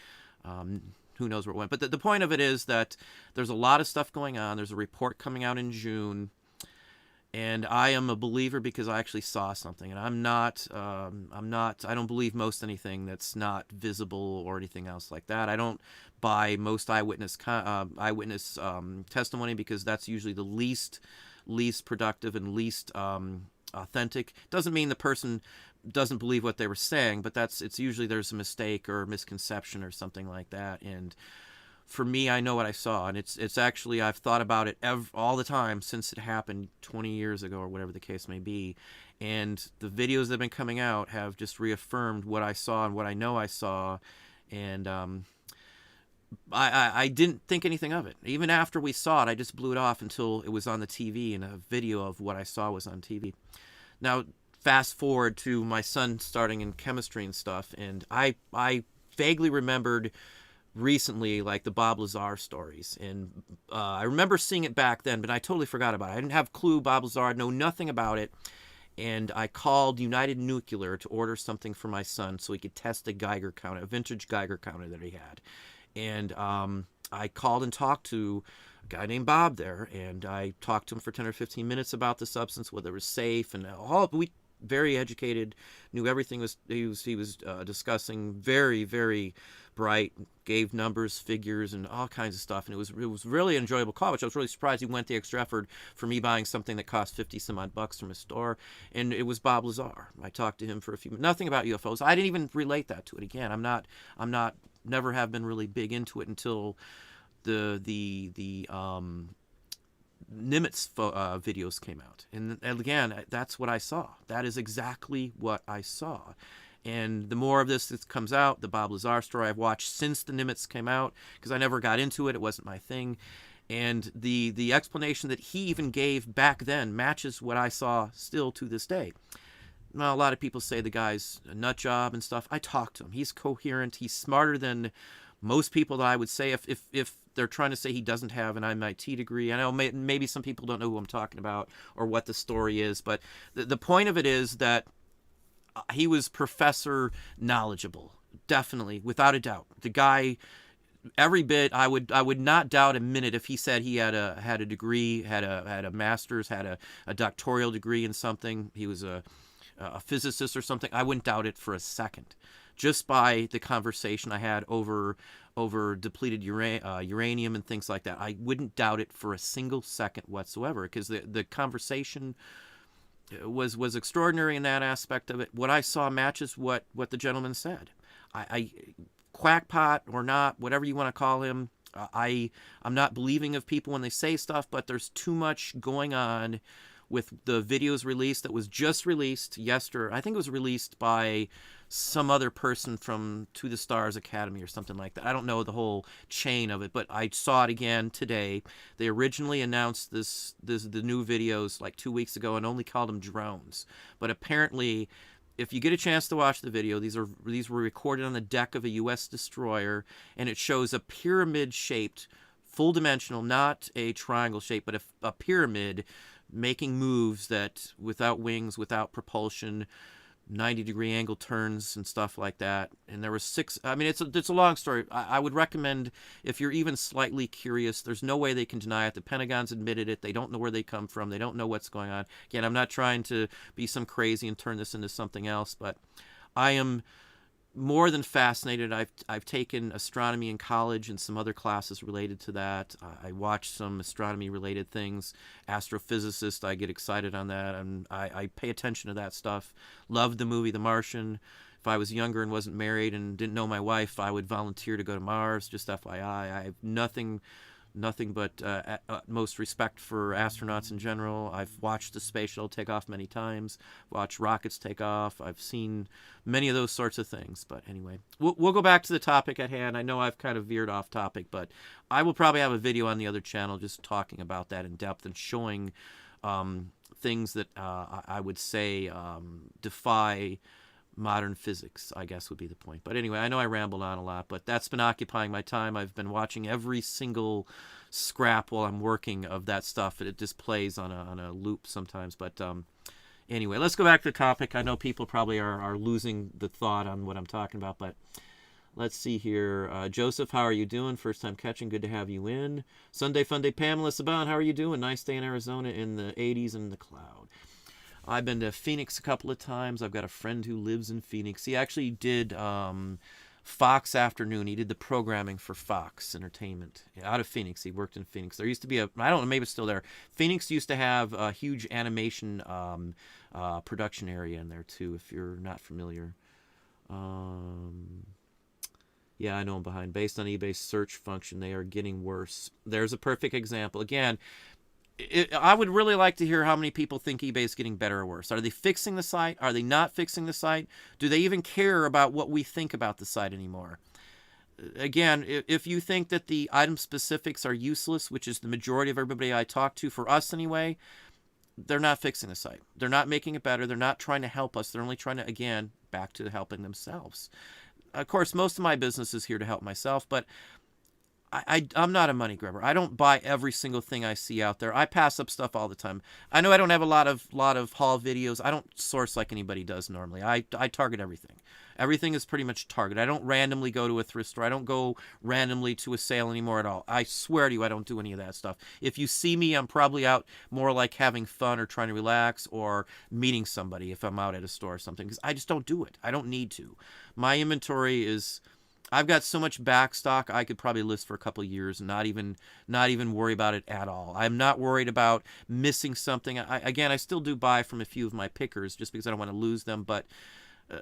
Who knows where it went. But the point of it is that there's a lot of stuff going on. There's a report coming out in June, and I am a believer because I actually saw something. And I don't believe most anything that's not visible or anything else like that. I don't buy most eyewitness testimony, because that's usually the least productive and least authentic. Doesn't mean the person doesn't believe what they were saying, but it's usually there's a mistake or a misconception or something like that. And for me, I know what I saw, and it's actually, I've thought about it all the time since it happened 20 years ago or whatever the case may be. And the videos that have been coming out have just reaffirmed what I saw and what I know I saw. And I didn't think anything of it. Even after we saw it, I just blew it off until it was on the TV, and a video of what I saw was on TV. Now, fast forward to my son starting in chemistry and stuff, and I vaguely remembered recently, like, the Bob Lazar stories, and I remember seeing it back then, but I totally forgot about it. I didn't have a clue Bob Lazar. I know nothing about it, and I called United Nuclear to order something for my son so he could test a Geiger counter, a vintage Geiger counter that he had. And I called and talked to a guy named Bob there, and I talked to him for 10 or 15 minutes about the substance, whether it was safe, and we very educated, knew everything he was discussing, very, very bright, gave numbers, figures, and all kinds of stuff. And it was really an enjoyable call, which I was really surprised he went the extra effort for me buying something that cost 50 some odd bucks from a store. And it was Bob Lazar. I talked to him for a few minutes. Nothing about UFOs. I didn't even relate that to it. Again, never have been really big into it until the Nimitz videos came out. And again, that's what I saw. That is exactly what I saw. And the more of this that comes out, the Bob Lazar story I've watched since the Nimitz came out, because I never got into it. It wasn't my thing. And the explanation that he even gave back then matches what I saw still to this day. Now, a lot of people say the guy's a nut job and stuff. I talked to him. He's coherent. He's smarter than most people that I would say, if they're trying to say he doesn't have an MIT degree. I know maybe some people don't know who I'm talking about or what the story is, but the point of it is that he was professor knowledgeable, definitely, without a doubt. The guy every bit. I would not doubt a minute if he said he had a degree, had a master's, had a doctoral degree in something. He was a physicist or something. I wouldn't doubt it for a second, just by the conversation I had over depleted uranium and things like that. I wouldn't doubt it for a single second whatsoever, because the conversation was extraordinary in that aspect of it. What I saw matches what the gentleman said. I Quackpot or not, whatever you want to call him, I'm not believing of people when they say stuff, but there's too much going on with the videos released that was just released yesterday. I think it was released by some other person from To the Stars Academy or something like that. I don't know the whole chain of it, but I saw it again today. They originally announced the new videos like 2 weeks ago and only called them drones. But apparently, if you get a chance to watch the video, these were recorded on the deck of a U.S. destroyer, and it shows a pyramid-shaped, full-dimensional, not a triangle shape, but a pyramid making moves that without wings, without propulsion, 90-degree angle turns and stuff like that. And there were 6. I mean, it's a long story. I would recommend, if you're even slightly curious, there's no way they can deny it. The Pentagon's admitted it. They don't know where they come from. They don't know what's going on. Again, I'm not trying to be some crazy and turn this into something else, but I am more than fascinated. I've taken astronomy in college and some other classes related to that. I watch some astronomy related things. Astrophysicist, I get excited on that, and I pay attention to that stuff. Loved the movie The Martian. If I was younger and wasn't married and didn't know my wife, I would volunteer to go to Mars, just FYI. I have nothing but utmost respect for astronauts in general. I've watched the space shuttle take off many times, watched rockets take off. I've seen many of those sorts of things. But anyway, we'll go back to the topic at hand. I know I've kind of veered off topic, but I will probably have a video on the other channel just talking about that in depth and showing things that I would say defy modern physics, I guess would be the point. But anyway, I know I rambled on a lot, but that's been occupying my time. I've been watching every single scrap while I'm working of that stuff. It just plays on a loop sometimes. But anyway, let's go back to the topic. I know people probably are losing the thought on what I'm talking about, but let's see here. Joseph, how are you doing? First time catching. Good to have you in. Sunday Fun Day. Pamela Saban, how are you doing? Nice day in Arizona in the 80s and the cloud. I've been to Phoenix a couple of times. I've got a friend who lives in Phoenix. He actually did Fox Afternoon. He did the programming for Fox Entertainment out of Phoenix. He worked in Phoenix. There used to be I don't know, maybe it's still there. Phoenix used to have a huge animation production area in there too, if you're not familiar. Yeah, I know I'm behind. Based on eBay's search function, they are getting worse. There's a perfect example. Again, I would really like to hear how many people think eBay is getting better or worse. Are they fixing the site? Are they not fixing the site? Do they even care about what we think about the site anymore? Again, if you think that the item specifics are useless, which is the majority of everybody I talk to, for us anyway, they're not fixing the site. They're not making it better. They're not trying to help us. They're only trying to, again, back to helping themselves. Of course, most of my business is here to help myself, but I'm not a money grabber. I don't buy every single thing I see out there. I pass up stuff all the time. I know I don't have a lot of haul videos. I don't source like anybody does normally. I target everything. Everything is pretty much targeted. I don't randomly go to a thrift store. I don't go randomly to a sale anymore at all. I swear to you, I don't do any of that stuff. If you see me, I'm probably out more like having fun or trying to relax or meeting somebody if I'm out at a store or something, because I just don't do it. I don't need to. My inventory is... I've got so much back stock I could probably list for a couple of years and not even worry about it at all. I'm not worried about missing something. I still do buy from a few of my pickers just because I don't want to lose them, but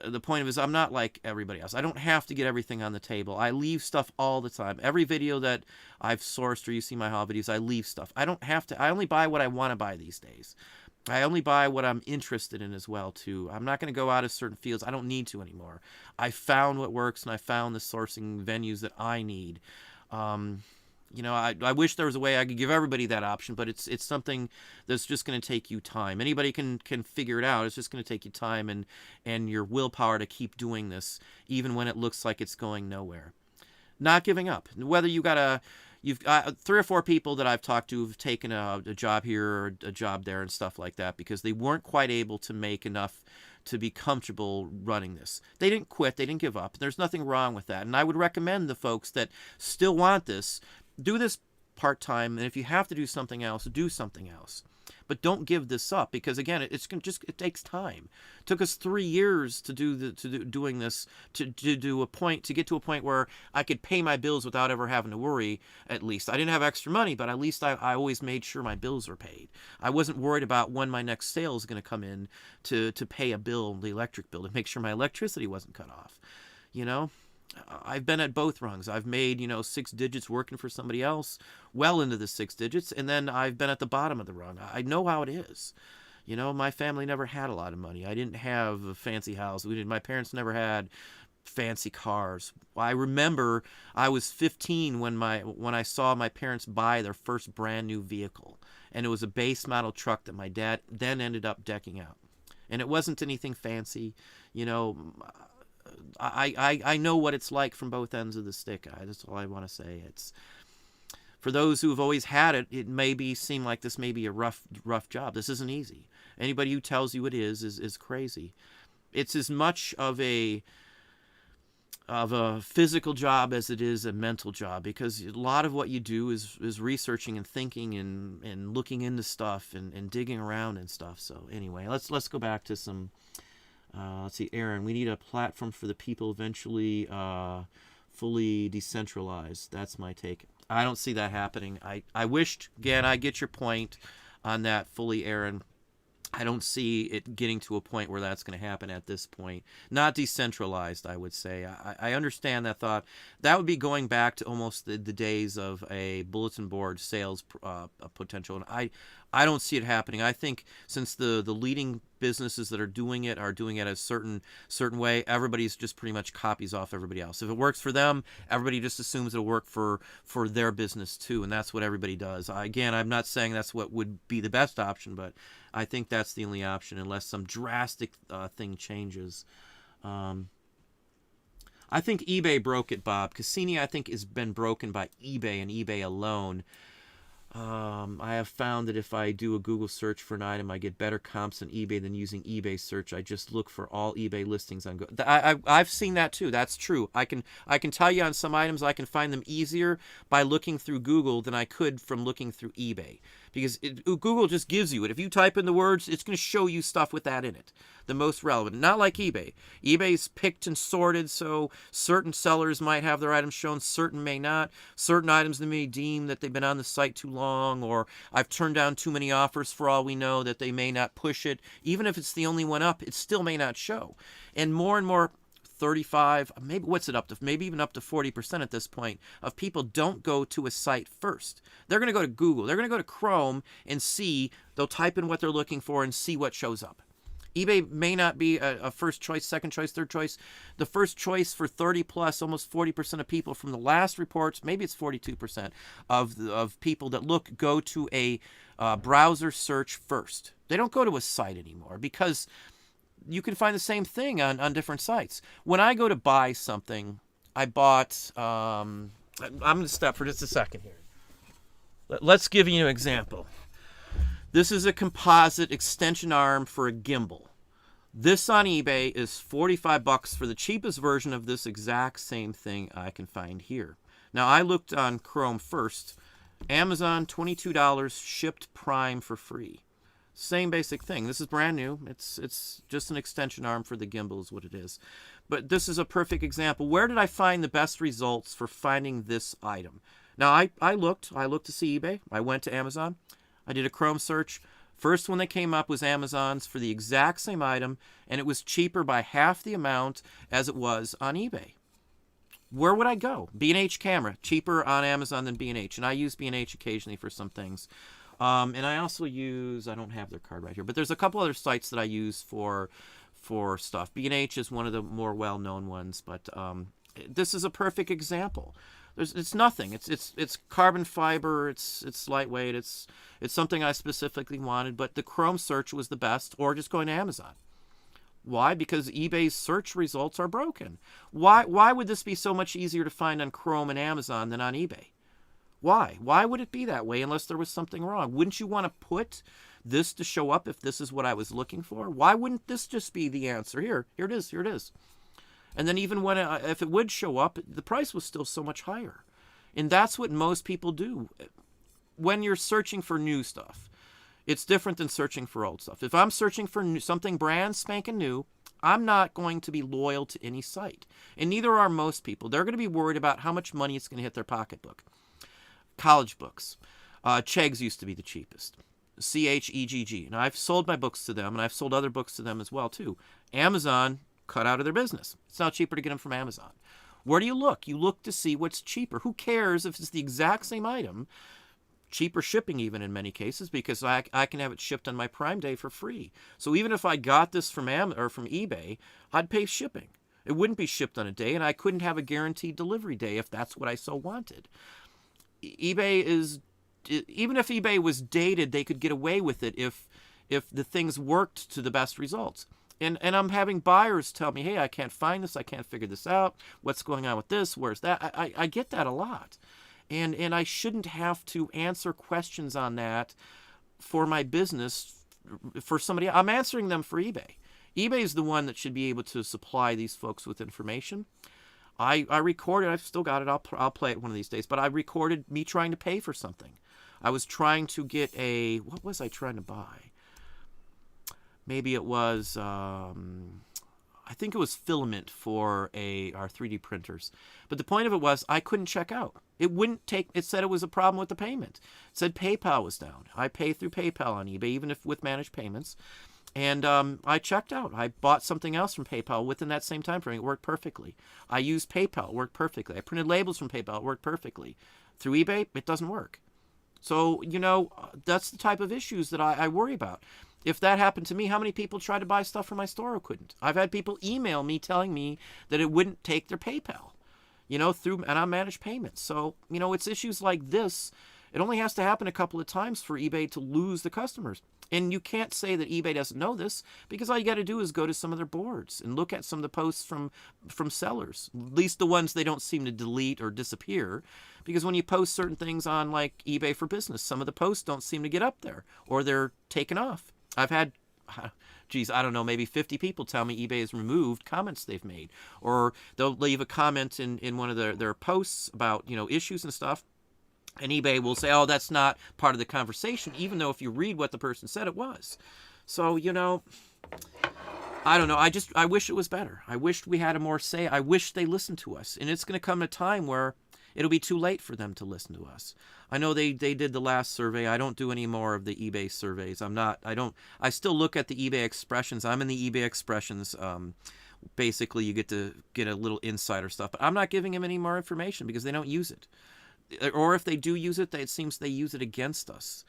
the point of it is I'm not like everybody else. I don't have to get everything on the table. I leave stuff all the time. Every video that I've sourced or you see my haul videos, I leave stuff. I don't have to. I only buy what I want to buy these days. I only buy what I'm interested in as well, too. I'm not going to go out of certain fields. I don't need to anymore. I found what works, and I found the sourcing venues that I need. I wish there was a way I could give everybody that option, but it's something that's just going to take you time. Anybody can figure it out. It's just going to take you time and your willpower to keep doing this, even when it looks like it's going nowhere. Not giving up. Whether you've got 3 or 4 people that I've talked to who've taken a job here or a job there and stuff like that because they weren't quite able to make enough to be comfortable running this. They didn't quit. They didn't give up. There's nothing wrong with that. And I would recommend the folks that still want this, do this part-time. And if you have to do something else, do something else. But don't give this up, because again, it takes time. It took us 3 years to doing this to get to a point where I could pay my bills without ever having to worry. At least I didn't have extra money, but at least I always made sure my bills were paid. I wasn't worried about when my next sale is going to come in to pay a bill, the electric bill, to make sure my electricity wasn't cut off. You know, I've been at both rungs. I've made, 6 digits working for somebody else, well into the 6 digits, and then I've been at the bottom of the rung. I know how it is. My family never had a lot of money. I didn't have a fancy house. My parents never had fancy cars. I remember I was 15 when I saw my parents buy their first brand new vehicle, and it was a base model truck that my dad then ended up decking out. And it wasn't anything fancy, I know what it's like from both ends of the stick. That's all I want to say. It's for those who have always had it. It seem like this may be a rough job. This isn't easy. Anybody who tells you it is crazy. It's as much of a physical job as it is a mental job, because a lot of what you do is researching and thinking and looking into stuff and digging around and stuff. So anyway, let's go back to some. Let's see, Aaron, we need a platform for the people eventually fully decentralized. That's my take. I don't see that happening. I wished, again, I get your point on that fully, Aaron. I don't see it getting to a point where that's going to happen at this point. Not decentralized, I would say. I understand that thought. That would be going back to almost the days of a bulletin board sales potential. And I don't see it happening. I think since the leading businesses that are doing it a certain way, everybody's just pretty much copies off everybody else. If it works for them, everybody just assumes it'll work for their business too, and that's what everybody does. Again, I'm not saying that's what would be the best option, but I think that's the only option unless some drastic thing changes. I think eBay broke it, Bob. Cassini, I think, has been broken by eBay and eBay alone. I have found that if I do a Google search for an item, I get better comps on eBay than using eBay search. I just look for all eBay listings on Google. I've seen that too. That's true. I can tell you on some items I can find them easier by looking through Google than I could from looking through eBay. Because Google just gives you it. If you type in the words, it's going to show you stuff with that in it. The most relevant. Not like eBay. eBay's picked and sorted, so certain sellers might have their items shown, certain may not. Certain items they may deem that they've been on the site too long, or I've turned down too many offers for all we know, that they may not push it. Even if it's the only one up, it still may not show. And more 35, maybe what's it up to? Maybe even up to 40% at this point of people don't go to a site first. They're going to go to Google. They're going to go to Chrome and see. They'll type in what they're looking for and see what shows up. eBay may not be a first choice, second choice, third choice. The first choice for 30 plus, almost 40% of people from the last reports, maybe it's 42% of people that go to a browser search first. They don't go to a site anymore because you can find the same thing on different sites. When I go to buy something, I bought, I'm going to stop for just a second here. Let's give you an example. This is a composite extension arm for a gimbal. This on eBay is $45 for the cheapest version of this exact same thing I can find here. Now, I looked on Chrome first. Amazon, $22, shipped Prime for free. Same basic thing. This is brand new. It's just an extension arm for the gimbal is what it is. But this is a perfect example. Where did I find the best results for finding this item? Now, I looked to see eBay. I went to Amazon. I did a Chrome search. First one that came up was Amazon's for the exact same item, and it was cheaper by half the amount as it was on eBay. Where would I go? B&H camera, cheaper on Amazon than B&H, and I use B&H occasionally for some things. And I also use, I don't have their card right here, but there's a couple other sites that I use for stuff. B&H is one of the more well-known ones, but this is a perfect example. It's nothing. It's carbon fiber. It's lightweight. It's something I specifically wanted, but the Chrome search was the best, or just going to Amazon. Why? Because eBay's search results are broken. Why would this be so much easier to find on Chrome and Amazon than on eBay? Why? Why would it be that way unless there was something wrong? Wouldn't you want to put this to show up if this is what I was looking for? Why wouldn't this just be the answer? Here it is, here it is. And then even when if it would show up, the price was still so much higher. And that's what most people do. When you're searching for new stuff, it's different than searching for old stuff. If I'm searching for something brand spanking new, I'm not going to be loyal to any site. And neither are most people. They're going to be worried about how much money it's going to hit their pocketbook. College books. Chegg's used to be the cheapest. CHEGG. And I've sold my books to them, and I've sold other books to them as well, too. Amazon cut out of their business. It's now cheaper to get them from Amazon. Where do you look? You look to see what's cheaper. Who cares if it's the exact same item? Cheaper shipping even in many cases, because I can have it shipped on my Prime Day for free. So even if I got this from from eBay, I'd pay shipping. It wouldn't be shipped on a day, and I couldn't have a guaranteed delivery day if that's what I so wanted. eBay is, even if eBay was dated, they could get away with it if the things worked to the best results. And I'm having buyers tell me, hey, I can't find this, I can't figure this out, what's going on with this, where's that? I get that a lot. And I shouldn't have to answer questions on that for my business, for somebody. I'm answering them for eBay. eBay is the one that should be able to supply these folks with information. I recorded, I've still got it, I'll play it one of these days, but I recorded me trying to pay for something. I was trying to get what was I trying to buy? Maybe it was, I think it was filament for our 3D printers. But the point of it was I couldn't check out. It wouldn't take, it said it was a problem with the payment. It said PayPal was down. I pay through PayPal on eBay, even if with managed payments. And I checked out. I bought something else from PayPal within that same time frame. It worked perfectly. I used PayPal. It worked perfectly. I printed labels from PayPal. It worked perfectly. Through eBay, it doesn't work. So, that's the type of issues that I worry about. If that happened to me, how many people tried to buy stuff from my store who couldn't? I've had people email me telling me that it wouldn't take their PayPal, and I manage payments. So, it's issues like this. It only has to happen a couple of times for eBay to lose the customers. And you can't say that eBay doesn't know this, because all you got to do is go to some of their boards and look at some of the posts from sellers, at least the ones they don't seem to delete or disappear. Because when you post certain things on like eBay for Business, some of the posts don't seem to get up there, or they're taken off. I've had, I don't know, maybe 50 people tell me eBay has removed comments they've made. Or they'll leave a comment in one of their posts about, issues and stuff. And eBay will say, oh, that's not part of the conversation, even though if you read what the person said, it was. So, I don't know. I wish it was better. I wish we had a more say. I wish they listened to us. And it's going to come a time where it'll be too late for them to listen to us. I know they did the last survey. I don't do any more of the eBay surveys. I still look at the eBay expressions. I'm in the eBay expressions. Basically, you get to get a little insider stuff. But I'm not giving them any more information because they don't use it. Or if they do use it, it seems they use it against us.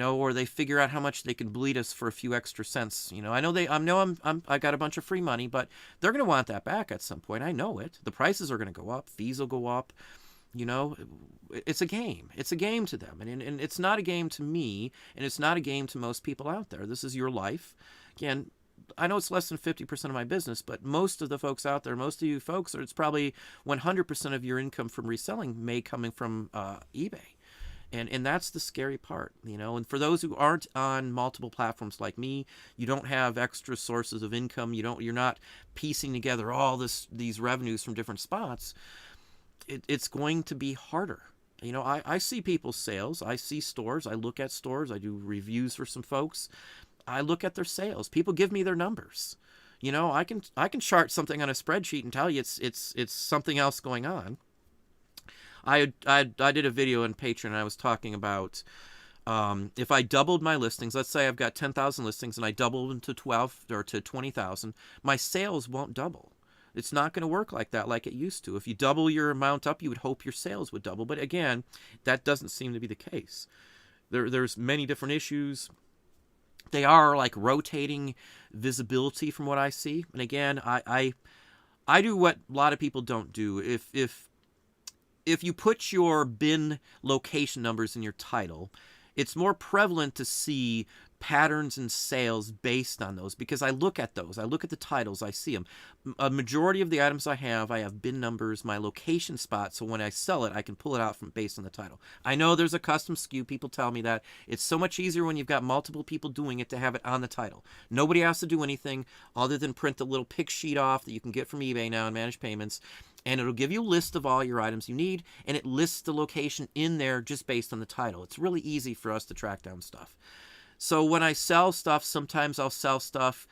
Or they figure out how much they can bleed us for a few extra cents. I know I got a bunch of free money, but they're going to want that back at some point. I know it. The prices are going to go up. Fees will go up. It's a game. It's a game to them. And it's not a game to me, and it's not a game to most people out there. This is your life. Again, I know it's less than 50% of my business, but most of the folks out there, most of you folks, it's probably 100% of your income from reselling may coming from eBay. And that's the scary part, And for those who aren't on multiple platforms like me, you don't have extra sources of income. You're not piecing together all these revenues from different spots. It's going to be harder. I see people's sales. I see stores. I look at stores. I do reviews for some folks. I look at their sales. People give me their numbers. I can chart something on a spreadsheet and tell you it's something else going on. I did a video on Patreon, and I was talking about if I doubled my listings. Let's say I've got 10,000 listings and I doubled them to 12 or to 20,000. My sales won't double. It's not going to work like that like it used to. If you double your amount up, you would hope your sales would double. But again, that doesn't seem to be the case. There's many different issues. They are like rotating visibility from what I see. And again, I do what a lot of people don't do. If you put your bin location numbers in your title, it's more prevalent to see patterns in sales based on those, because I look at those. I look at the titles. I see them. A majority of the items I have bin numbers, my location spot, so when I sell it, I can pull it out from based on the title. I know there's a custom SKU. People tell me that. It's so much easier when you've got multiple people doing it to have it on the title. Nobody has to do anything other than print the little pick sheet off that you can get from eBay now and manage payments, and it'll give you a list of all your items you need, and it lists the location in there just based on the title. It's really easy for us to track down stuff. So when I sell stuff, sometimes I'll sell stuff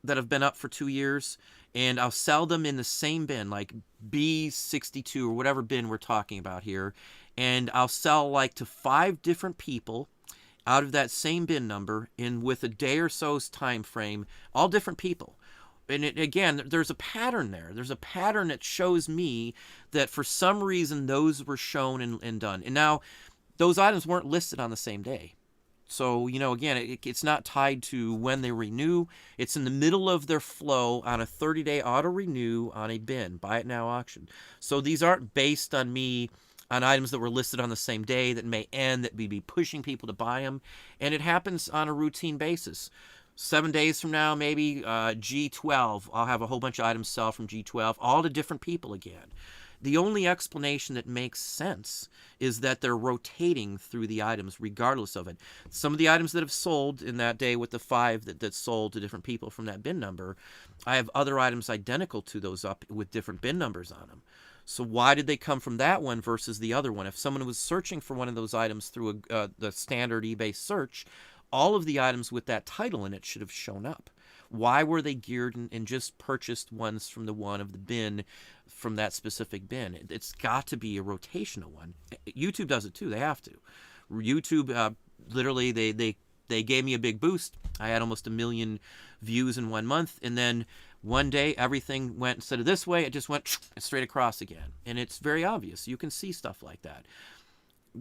that have been up for 2 years, and I'll sell them in the same bin, like B62 or whatever bin we're talking about here, and I'll sell like to 5 different people out of that same bin number in with a day or so's time frame, all different people. And again, there's a pattern there. There's a pattern that shows me that for some reason those were shown and done. And now those items weren't listed on the same day. So, again, it's not tied to when they renew. It's in the middle of their flow on a 30-day auto-renew on a bin, buy it now auction. So these aren't based on me on items that were listed on the same day that may end, that we'd be pushing people to buy them. And it happens on a routine basis. 7 days from now, maybe G12, I'll have a whole bunch of items sell from G12, all to different people again. The only explanation that makes sense is that they're rotating through the items regardless of it. Some of the items that have sold in that day with the 5 that sold to different people from that bin number, I have other items identical to those up with different bin numbers on them. So why did they come from that one versus the other one? If someone was searching for one of those items through the standard eBay search, all of the items with that title in it should have shown up. Why were they geared and just purchased ones from the one of the bin from that specific bin? It's got to be a rotational one. YouTube does it too. They have to. YouTube, literally, they gave me a big boost. I had almost 1 million views in 1 month. And then one day, everything went, instead of this way, it just went straight across again. And it's very obvious. You can see stuff like that.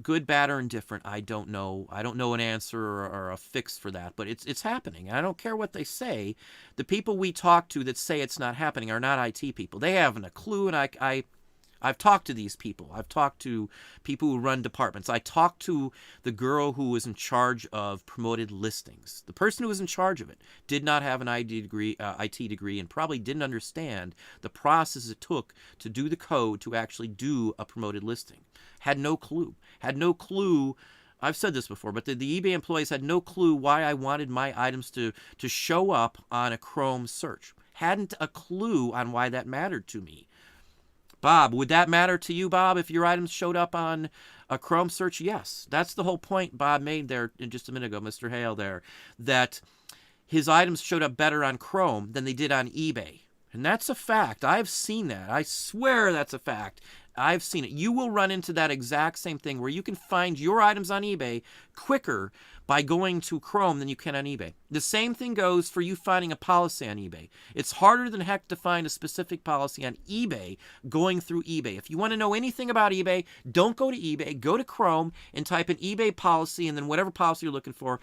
Good, bad, or indifferent, I don't know. I don't know an answer or a fix for that, but it's happening. And I don't care what they say. The people we talk to that say it's not happening are not IT people. They haven't a clue, and I've talked to these people. I've talked to people who run departments. I talked to the girl who was in charge of promoted listings. The person who was in charge of it did not have an IT degree and probably didn't understand the process it took to do the code to actually do a promoted listing. Had no clue. Had no clue. I've said this before, but the eBay employees had no clue why I wanted my items to show up on a Chrome search. Hadn't a clue on why that mattered to me. Bob, would that matter to you, Bob, if your items showed up on a Chrome search? Yes. That's the whole point Bob made there in just a minute ago, Mr. Hale there, that his items showed up better on Chrome than they did on eBay. And that's a fact. I've seen that. I swear that's a fact. I've seen it. You will run into that exact same thing where you can find your items on eBay quicker by going to Chrome than you can on eBay. The same thing goes for you finding a policy on eBay. It's harder than heck to find a specific policy on eBay going through eBay. If you want to know anything about eBay, don't go to eBay. Go to Chrome and type in eBay policy, and then whatever policy you're looking for,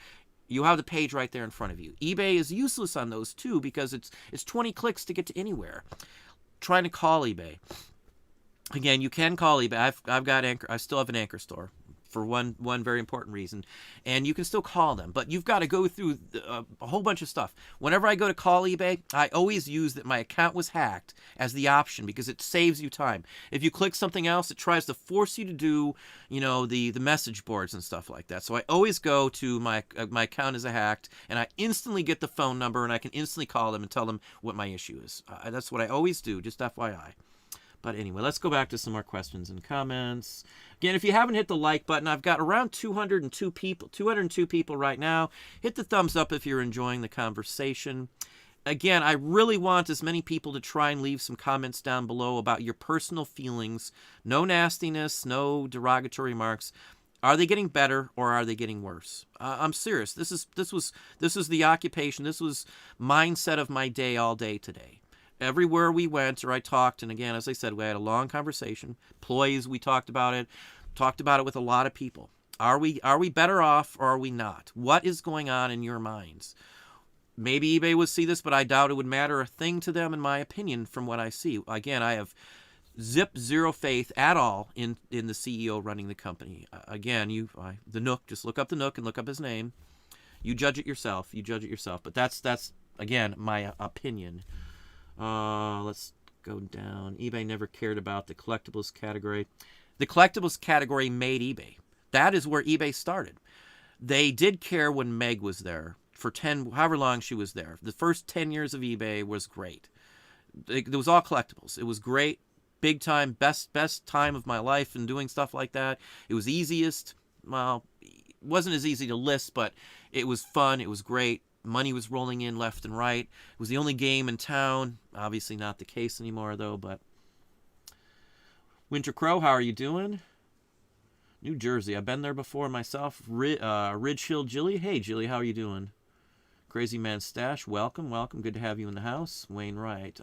you have the page right there in front of you. eBay is useless on those too because it's 20 clicks to get to anywhere. Trying to call eBay. Again, you can call eBay. I've got Anchor. I still have an Anchor store for one very important reason, and you can still call them. But you've got to go through a whole bunch of stuff. Whenever I go to call eBay, I always use that my account was hacked as the option because it saves you time. If you click something else, it tries to force you to do, the message boards and stuff like that. So I always go to my account is hacked, and I instantly get the phone number, and I can instantly call them and tell them what my issue is. That's what I always do. Just FYI. But anyway, let's go back to some more questions and comments. Again, if you haven't hit the like button, I've got around 202 people right now. Hit the thumbs up if you're enjoying the conversation. Again, I really want as many people to try and leave some comments down below about your personal feelings. No nastiness, no derogatory remarks. Are they getting better or are they getting worse? I'm serious. This was the occupation. This was mindset of my day all day today. Everywhere we went or I talked, and again, as I said, we had a long conversation. Employees, we talked about it with a lot of people. Are we better off or are we not? What is going on in your minds? Maybe eBay would see this, but I doubt it would matter a thing to them in my opinion from what I see. Again, I have zero faith at all in the CEO running the company. Again, the Nook, just look up the Nook and look up his name. You judge it yourself. You judge it yourself. But that's again my opinion. Let's go down. eBay never cared about the collectibles category. The collectibles category made eBay. That is where eBay started. They did care when Meg was there for however long she was there. The first 10 years of eBay was great. It was all collectibles. It was great, big time, best time of my life in doing stuff like that. It was easiest. Well, it wasn't as easy to list, but it was fun. It was great. Money was rolling in left and right. It was the only game in town. Obviously not the case anymore, though. But Winter Crow, how are you doing? New Jersey. I've been there before myself. Ridge Hill Jilly. Hey, Jilly, how are you doing? Crazy Man Stash, welcome. Good to have you in the house. Wayne Wright.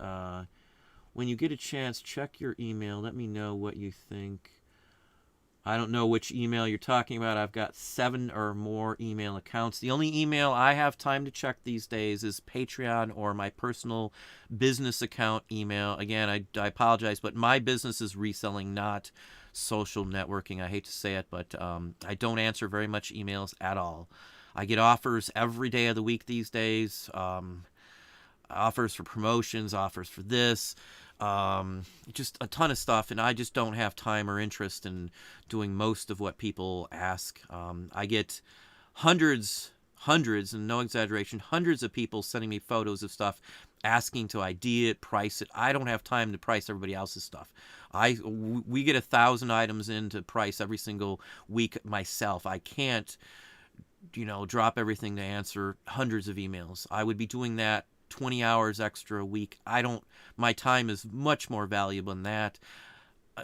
When you get a chance, check your email. Let me know what you think. I don't know which email you're talking about. I've got 7 or more email accounts. The only email I have time to check these days is Patreon or my personal business account email. Again, I apologize, but my business is reselling, not social networking. I hate to say it, but I don't answer very much emails at all. I get offers every day of the week these days. Offers for promotions, offers for this. Just a ton of stuff, and I just don't have time or interest in doing most of what people ask. I get hundreds, and no exaggeration, hundreds of people sending me photos of stuff, asking to ID it, price it. I don't have time to price everybody else's stuff. We get 1,000 items in to price every single week myself. I can't, drop everything to answer hundreds of emails. I would be doing that 20 hours extra a week. My time is much more valuable than that.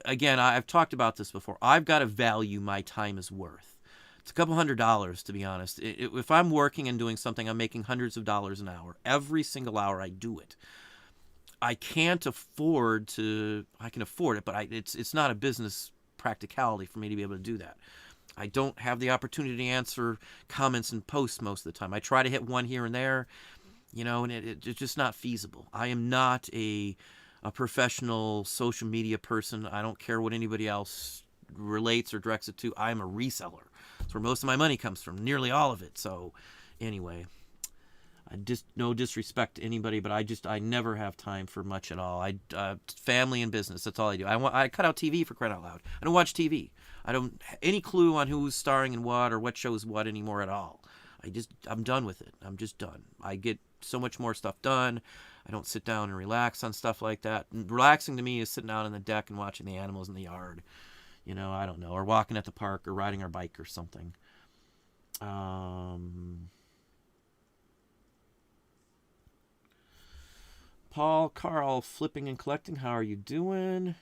Again, I've talked about this before. I've got to value my time is worth. It's a couple $100, to be honest. If I'm working and doing something, I'm making hundreds of dollars an hour. Every single hour I do it. I can't afford to, I can afford it, but it's not a business practicality for me to be able to do that. I don't have the opportunity to answer comments and posts most of the time. I try to hit one here and there, and it's just not feasible. I am not a professional social media person. I don't care what anybody else relates or directs it to. I'm a reseller. That's where most of my money comes from, nearly all of it. So anyway, no disrespect to anybody, but I never have time for much at all. Family and business, that's all I do. I cut out TV, for crying out loud. I don't watch TV. I don't have any clue on who's starring in what or what shows what anymore at all. I'm done with it. I'm just done. I get so much more stuff done. I don't sit down and relax on stuff like that. And relaxing to me is sitting out on the deck and watching the animals in the yard. I don't know. Or walking at the park or riding our bike or something. Paul, Carl, flipping and collecting. How are you doing?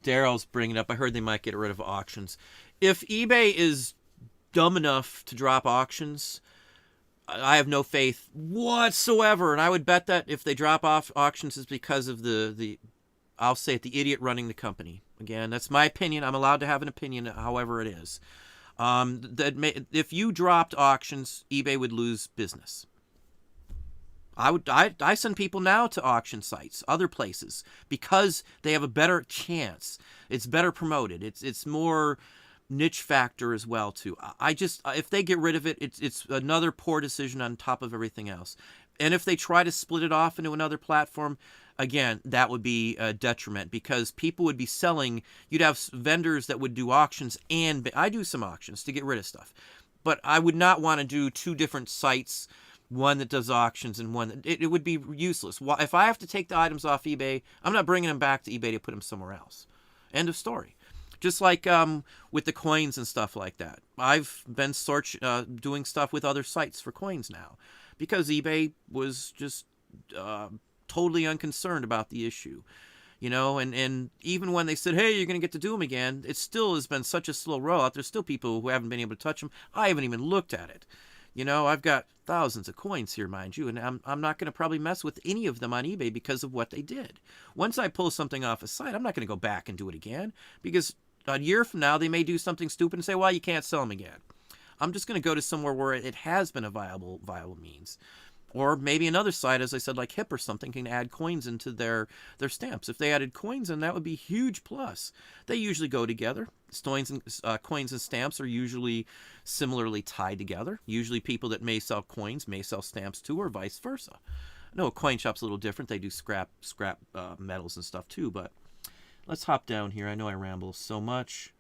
Daryl's bringing it up. I heard they might get rid of auctions. If eBay is dumb enough to drop auctions, I have no faith whatsoever. And I would bet that if they drop off auctions, it's because of the I'll say it, the idiot running the company. Again, that's my opinion. I'm allowed to have an opinion, however it is. If you dropped auctions, eBay would lose business. I send people now to auction sites, other places, because they have a better chance. It's better promoted. It's more niche factor as well too. If they get rid of it, it's another poor decision on top of everything else. And if they try to split it off into another platform, again, that would be a detriment, because people would be selling. You'd have vendors that would do auctions, and I do some auctions to get rid of stuff, but I would not want to do 2 different sites. One that does auctions and one that it would be useless. If I have to take the items off eBay, I'm not bringing them back to eBay to put them somewhere else. End of story. Just like with the coins and stuff like that. I've been doing stuff with other sites for coins now, because eBay was just totally unconcerned about the issue. And even when they said, hey, you're going to get to do them again, it still has been such a slow rollout. There's still people who haven't been able to touch them. I haven't even looked at it. I've got thousands of coins here, mind you, and I'm not going to probably mess with any of them on eBay because of what they did. Once I pull something off a site, I'm not going to go back and do it again, because a year from now, they may do something stupid and say, well, you can't sell them again. I'm just going to go to somewhere where it has been a viable means. Or maybe another site, as I said, like Hip or something, can add coins into their stamps. If they added coins in, that would be a huge plus. They usually go together. Coins and stamps are usually similarly tied together. Usually people that may sell coins may sell stamps too, or vice versa. No, a coin shop's a little different. They do scrap metals and stuff too. But let's hop down here. I know I ramble so much.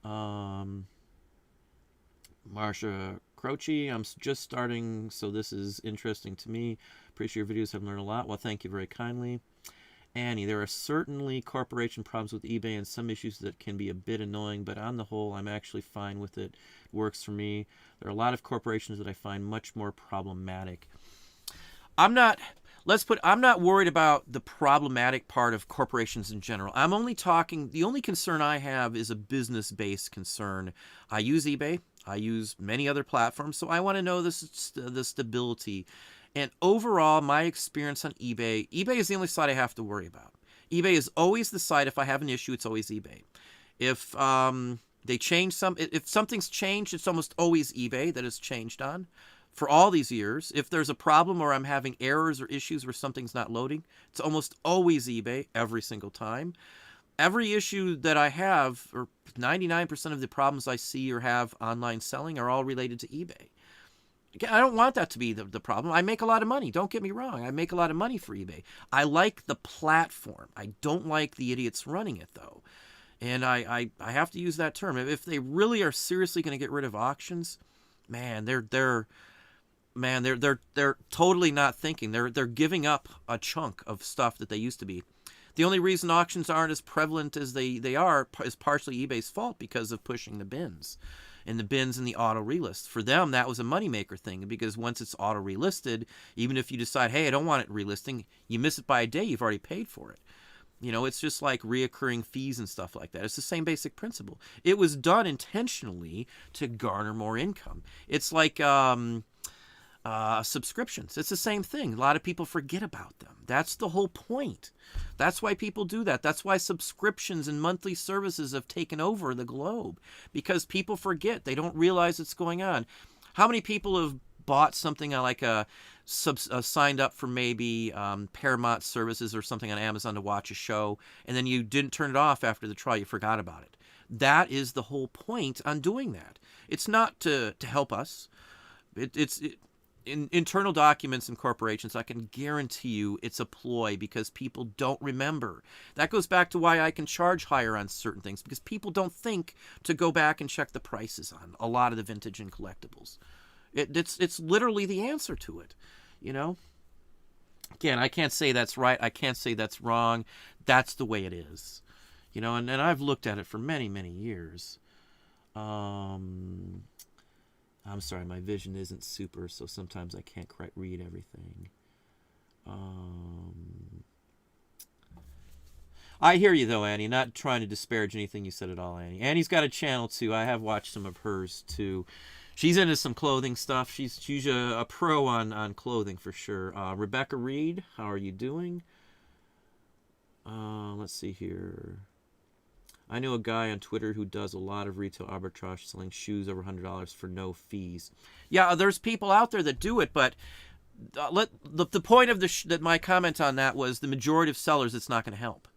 Marsha Croce, I'm just starting, so this is interesting to me. Appreciate your videos. I've learned a lot. Well, thank you very kindly. Annie, there are certainly corporation problems with eBay and some issues that can be a bit annoying, but on the whole, I'm actually fine with it. It works for me. There are a lot of corporations that I find much more problematic. I'm not worried about the problematic part of corporations in general. I'm only talking, the only concern I have is a business-based concern. I use eBay. I use many other platforms, so I want to know the stability. And overall, my experience on eBay is the only site I have to worry about. eBay is always the site. If I have an issue, it's always eBay. If they change if something's changed, it's almost always eBay that it's changed on. For all these years, if there's a problem or I'm having errors or issues where something's not loading, it's almost always eBay every single time. Every issue that I have, or 99% of the problems I see or have online selling, are all related to eBay. Again, I don't want that to be the problem. I make a lot of money. Don't get me wrong. I make a lot of money for eBay. I like the platform. I don't like the idiots running it, though. And I have to use that term. If they really are seriously going to get rid of auctions, man, they're totally not thinking. They're giving up a chunk of stuff that they used to be. The only reason auctions aren't as prevalent as they are is partially eBay's fault because of pushing the bins. And the bins and the auto relist. For them, that was a moneymaker thing, because once it's auto relisted, even if you decide, hey, I don't want it relisting, you miss it by a day, you've already paid for it. You know, it's just like reoccurring fees and stuff like that. It's the same basic principle. It was done intentionally to garner more income. It's like subscriptions. It's the same thing. A lot of people forget about them. That's the whole point. That's why people do that. That's why subscriptions and monthly services have taken over the globe, because people forget. They don't realize what's going on. How many people have bought something like signed up for maybe Paramount services or something on Amazon to watch a show, and then you didn't turn it off after the trial, you forgot about it? That is the whole point on doing that. It's not to help us. In internal documents and corporations, I can guarantee you it's a ploy, because people don't remember. That goes back to why I can charge higher on certain things, because people don't think to go back and check the prices on a lot of the vintage and collectibles. It's literally the answer to it, you know? Again, I can't say that's right. I can't say that's wrong. That's the way it is, you know, and I've looked at it for many, many years. I'm sorry, my vision isn't super, so sometimes I can't quite read everything. I hear you, though, Annie. Not trying to disparage anything you said at all, Annie. Annie's got a channel, too. I have watched some of hers, too. She's into some clothing stuff. She's a pro on clothing, for sure. Rebecca Reed, how are you doing? Let's see here. I know a guy on Twitter who does a lot of retail arbitrage, selling shoes over $100 for no fees. Yeah, there's people out there that do it, but the point of that my comment on that was the majority of sellers, it's not going to help.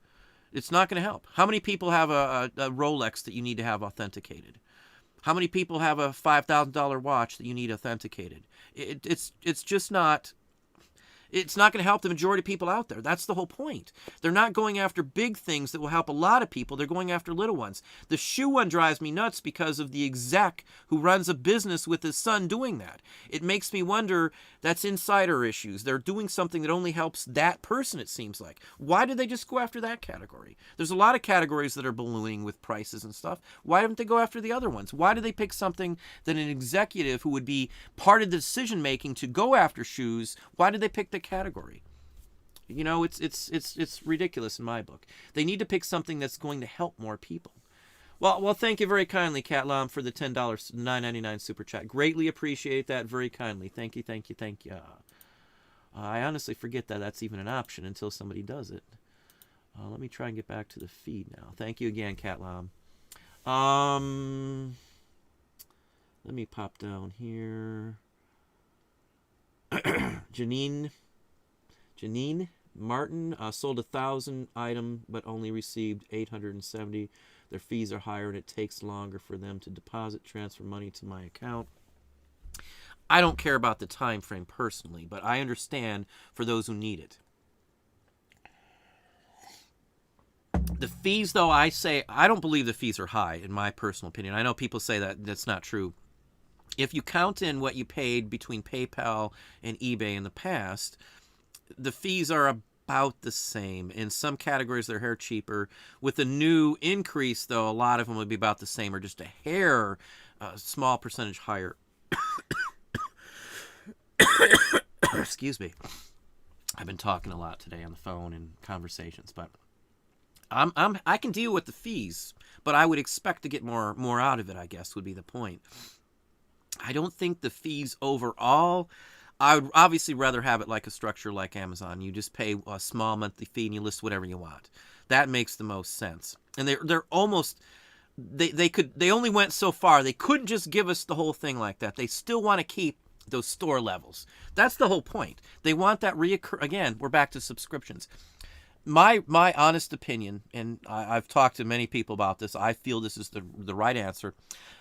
It's not going to help. How many people have a Rolex that you need to have authenticated? How many people have a $5,000 watch that you need authenticated? It's just not. It's not going to help the majority of people out there. That's the whole point. They're not going after big things that will help a lot of people. They're going after little ones. The shoe one drives me nuts because of the exec who runs a business with his son doing that. It makes me wonder, that's insider issues. They're doing something that only helps that person, it seems like. Why did they just go after that category? There's a lot of categories that are ballooning with prices and stuff. Why didn't they go after the other ones? Why did they pick something that an executive who would be part of the decision making to go after shoes, why did they pick the category? You know, it's ridiculous in my book. They need to pick something that's going to help more people. Well, thank you very kindly, Cat Lam, for the $10 $9.99 super chat. Greatly appreciate that very kindly. Thank you. I honestly forget that that's even an option until somebody does it. Let me try and get back to the feed now. Thank you again, Cat Lam. Let me pop down here. Janine Martin sold 1,000 item but only received 870. Their fees are higher and it takes longer for them to transfer money to my account. I don't care about the time frame personally, but I understand for those who need it. The fees, though, I don't believe the fees are high, in my personal opinion. I know people say that that's not true. If you count in what you paid between PayPal and eBay in the past, the fees are about the same. In some categories, they're a hair cheaper. With the new increase, though, a lot of them would be about the same or just a hair, small percentage higher. Excuse me. I've been talking a lot today on the phone and conversations, but I can deal with the fees, but I would expect to get more out of it, I guess, would be the point. I don't think the fees overall, I would obviously rather have it like a structure like Amazon. You just pay a small monthly fee and you list whatever you want. That makes the most sense. And they're almost, they only went so far. They couldn't just give us the whole thing like that. They still want to keep those store levels. That's the whole point. They want that again, we're back to subscriptions. My honest opinion, and I've talked to many people about this, I feel this is the right answer.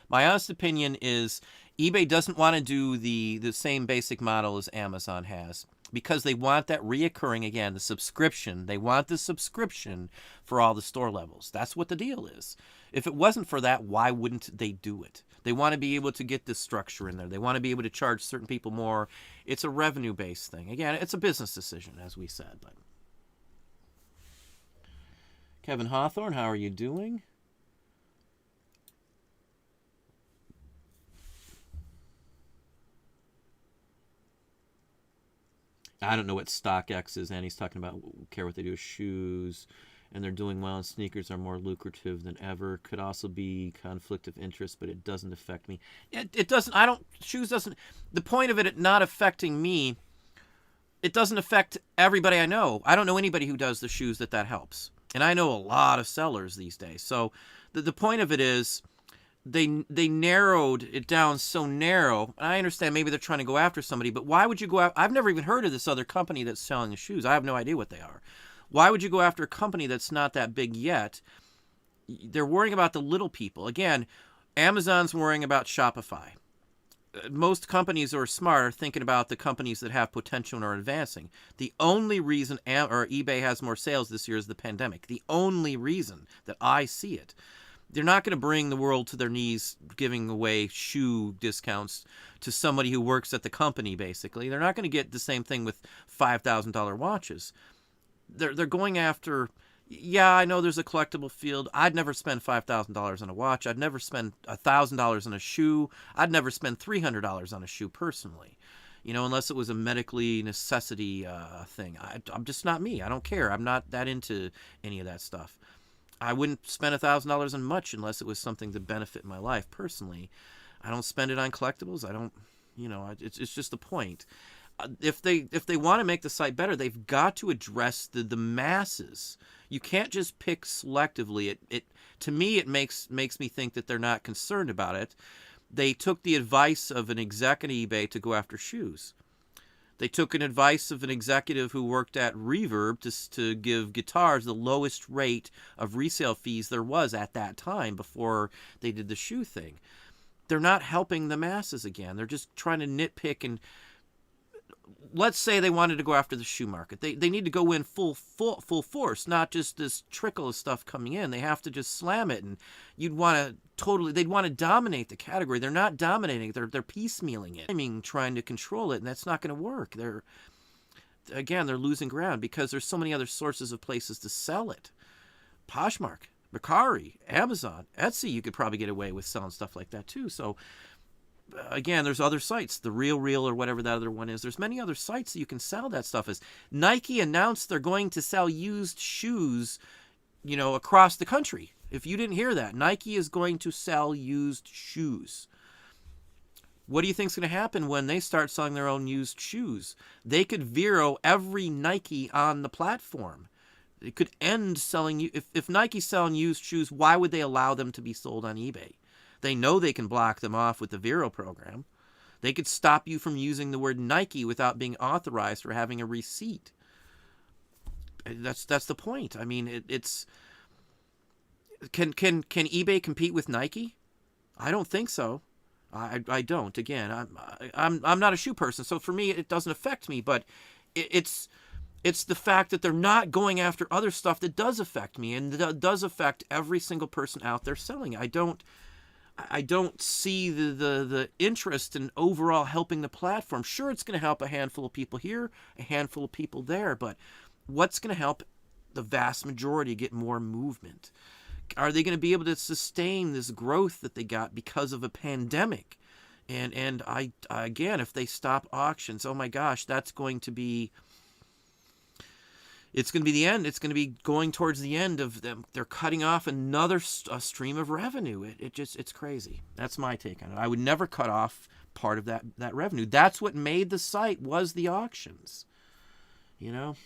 My honest opinion is eBay doesn't want to do the same basic model as Amazon has because they want that reoccurring, again, the subscription. They want the subscription for all the store levels. That's what the deal is. If it wasn't for that, why wouldn't they do it? They want to be able to get this structure in there. They want to be able to charge certain people more. It's a revenue-based thing. Again, it's a business decision, as we said. But Kevin Hawthorne, how are you doing? I don't know what StockX is, and he's talking about care what they do with shoes, and they're doing well, and sneakers are more lucrative than ever. Could also be conflict of interest, but it doesn't affect me. It doesn't, shoes doesn't, the point of it not affecting me, it doesn't affect everybody I know. I don't know anybody who does the shoes that helps. And I know a lot of sellers these days. So the point of it is they narrowed it down so narrow. And I understand maybe they're trying to go after somebody, but why would you go after? I've never even heard of this other company that's selling the shoes. I have no idea what they are. Why would you go after a company that's not that big yet? They're worrying about the little people. Again, Amazon's worrying about Shopify. Most companies who are smart are thinking about the companies that have potential and are advancing. The only reason eBay has more sales this year is the pandemic. The only reason that I see it. They're not going to bring the world to their knees giving away shoe discounts to somebody who works at the company, basically. They're not going to get the same thing with $5,000 watches. They're going after... Yeah, I know there's a collectible field. I'd never spend $5,000 on a watch. I'd never spend $1,000 on a shoe. I'd never spend $300 on a shoe personally, unless it was a medically necessity thing. I'm just not me. I don't care. I'm not that into any of that stuff. I wouldn't spend $1,000 on much unless it was something to benefit my life personally. I don't spend it on collectibles. I don't, it's just the point. If they want to make the site better, they've got to address the masses. You can't just pick selectively. It to me, it makes me think that they're not concerned about it. They took the advice of an exec at eBay to go after shoes. They took an advice of an executive who worked at Reverb to give guitars the lowest rate of resale fees there was at that time before they did the shoe thing. They're not helping the masses again. They're just trying to nitpick and... Let's say they wanted to go after the shoe market. They need to go in full force, not just this trickle of stuff coming in. They have to just slam it, and they'd want to dominate the category. They're not dominating it. They're piecemealing it. I mean, trying to control it, and that's not going to work. They're losing ground because there's so many other sources of places to sell it. Poshmark, Mercari, Amazon, Etsy, you could probably get away with selling stuff like that too. So again, there's other sites, the Real or whatever that other one is. There's many other sites that you can sell that stuff as. Nike announced they're going to sell used shoes, across the country. If you didn't hear that, Nike is going to sell used shoes. What do you think is going to happen when they start selling their own used shoes? They could zero every Nike on the platform. It could end selling. If Nike's selling used shoes, why would they allow them to be sold on eBay? They know they can block them off with the Vero program. They could stop you from using the word Nike without being authorized or having a receipt. That's the point. I mean, it's can eBay compete with Nike? I don't think so. I don't. Again, I'm not a shoe person, so for me it doesn't affect me. But it's the fact that they're not going after other stuff that does affect me and that does affect every single person out there selling. I don't see the interest in overall helping the platform. Sure, it's going to help a handful of people here, a handful of people there, but what's going to help the vast majority get more movement? Are they going to be able to sustain this growth that they got because of a pandemic? And I again, if they stop auctions, oh my gosh, that's going to be, it's going to be the end. It's going to be going towards the end of them. They're cutting off another stream of revenue. It's crazy. That's my take on it. I would never cut off part of that revenue. That's what made the site, was the auctions. You know?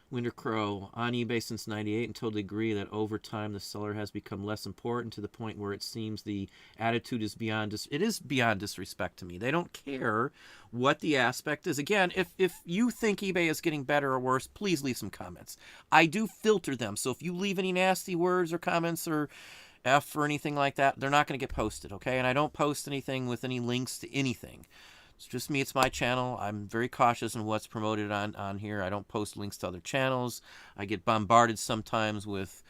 Winter Crow, on eBay since '98, and totally agree that over time the seller has become less important to the point where it seems the attitude is beyond disrespect to me. They don't care what the aspect is. Again, if you think eBay is getting better or worse, please leave some comments. I do filter them, so if you leave any nasty words or comments or F or anything like that, they're not going to get posted, okay? And I don't post anything with any links to anything. It's just me. It's my channel. I'm very cautious in what's promoted on here. I don't post links to other channels. I get bombarded sometimes with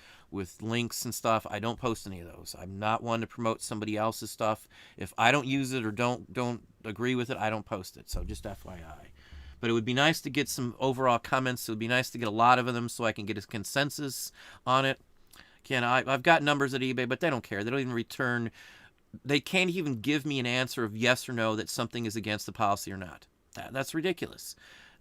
links and stuff. I don't post any of those. I'm not one to promote somebody else's stuff. If I don't use it or don't agree with it, I don't post it. So just FYI. But it would be nice to get some overall comments. It would be nice to get a lot of them so I can get a consensus on it. Again, I've got numbers at eBay, but they don't care. They don't even return. They can't even give me an answer of yes or no that something is against the policy or not. That's ridiculous.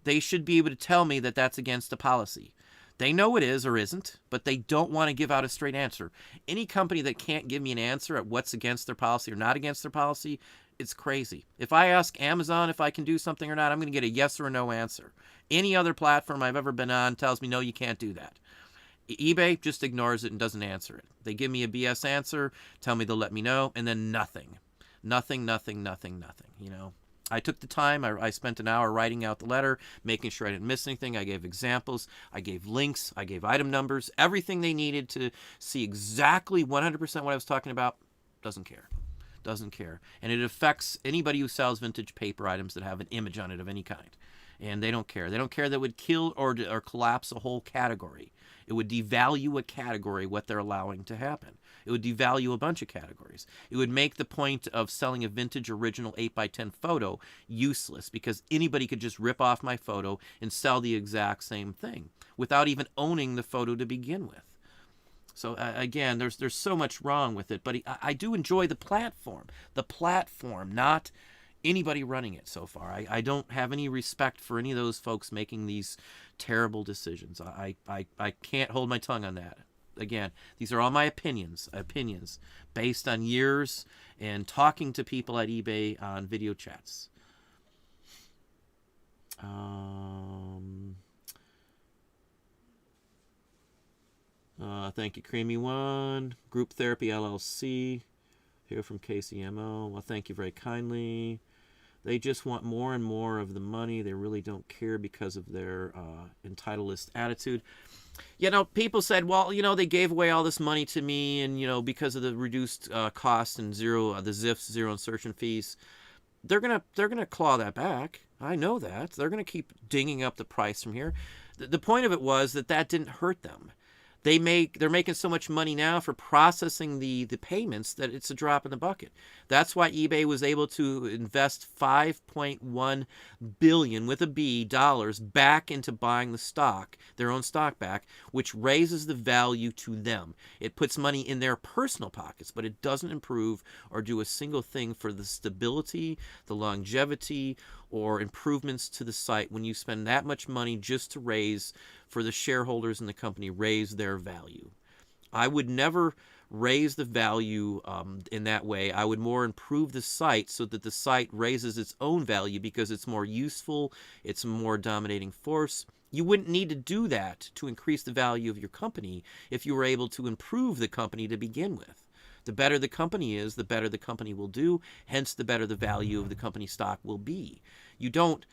They should be able to tell me that that's against the policy. They know it is or isn't, but they don't want to give out a straight answer. Any company that can't give me an answer at what's against their policy or not against their policy, it's crazy. If I ask Amazon if I can do something or not, I'm going to get a yes or a no answer. Any other platform I've ever been on tells me, no, you can't do that. eBay just ignores it and doesn't answer it. They give me a BS answer, tell me they'll let me know, and then nothing. Nothing, you know. I took the time. I spent an hour writing out the letter, making sure I didn't miss anything. I gave examples. I gave links. I gave item numbers. Everything they needed to see exactly 100% what I was talking about. Doesn't care. Doesn't care. And it affects anybody who sells vintage paper items that have an image on it of any kind. And they don't care. They don't care that it would kill or collapse a whole category. It would devalue a category, what they're allowing to happen. It would devalue a bunch of categories. It would make the point of selling a vintage original 8x10 photo useless because anybody could just rip off my photo and sell the exact same thing without even owning the photo to begin with. So again, there's so much wrong with it, but I do enjoy the platform, not anybody running it so far. I don't have any respect for any of those folks making these terrible decisions. I can't hold my tongue on that. Again, these are all my opinions based on years and talking to people at eBay on video chats. Thank you, Creamy One. Group Therapy LLC. Here from KCMO. Well, thank you very kindly. They just want more and more of the money. They really don't care because of their entitlist attitude. You know, people said, well, you know, they gave away all this money to me, and, you know, because of the reduced cost and the ZIFs, zero insertion fees, they're gonna claw that back. I know that. They're gonna keep dinging up the price from here. The point of it was that didn't hurt them. They're making so much money now for processing the payments that it's a drop in the bucket. That's why eBay was able to invest $5.1 billion with a B dollars back into buying the stock, their own stock back, which raises the value to them. It puts money in their personal pockets, but it doesn't improve or do a single thing for the stability, the longevity, or improvements to the site when you spend that much money just to raise, for the shareholders in the company, raise their value. I would never raise the value in that way. I would more improve the site so that the site raises its own value because it's more useful, it's a more dominating force. You wouldn't need to do that to increase the value of your company if you were able to improve the company to begin with. The better the company is, the better the company will do. Hence, the better the value of the company stock will be. You don't.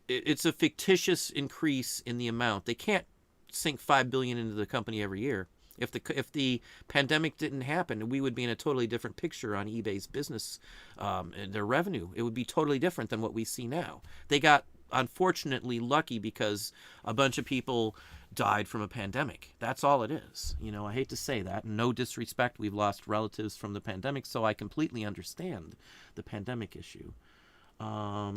It's a fictitious increase in the amount. They can't sink $5 billion into the company every year. If the pandemic didn't happen, we would be in a totally different picture on eBay's business and their revenue. It would be totally different than what we see now. They got, unfortunately, lucky because a bunch of people died from a pandemic. That's all it is. I hate to say that. No disrespect. We've lost relatives from the pandemic, so I completely understand the pandemic issue. Let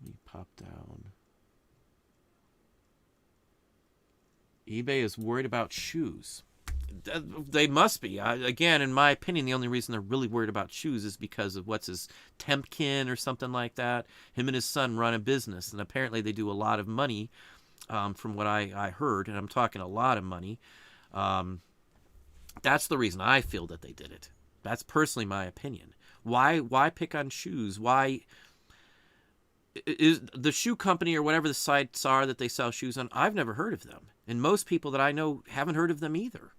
me pop down. eBay is worried about shoes. They must be. Again, in my opinion, the only reason they're really worried about shoes is because of what's his Temkin or something like that. Him and his son run a business, and apparently they do a lot of money, from what I heard, and I'm talking a lot of money. That's the reason I feel that they did it. That's personally my opinion. Why pick on shoes? Why is the shoe company or whatever the sites are that they sell shoes on? I've never heard of them, and most people that I know haven't heard of them either.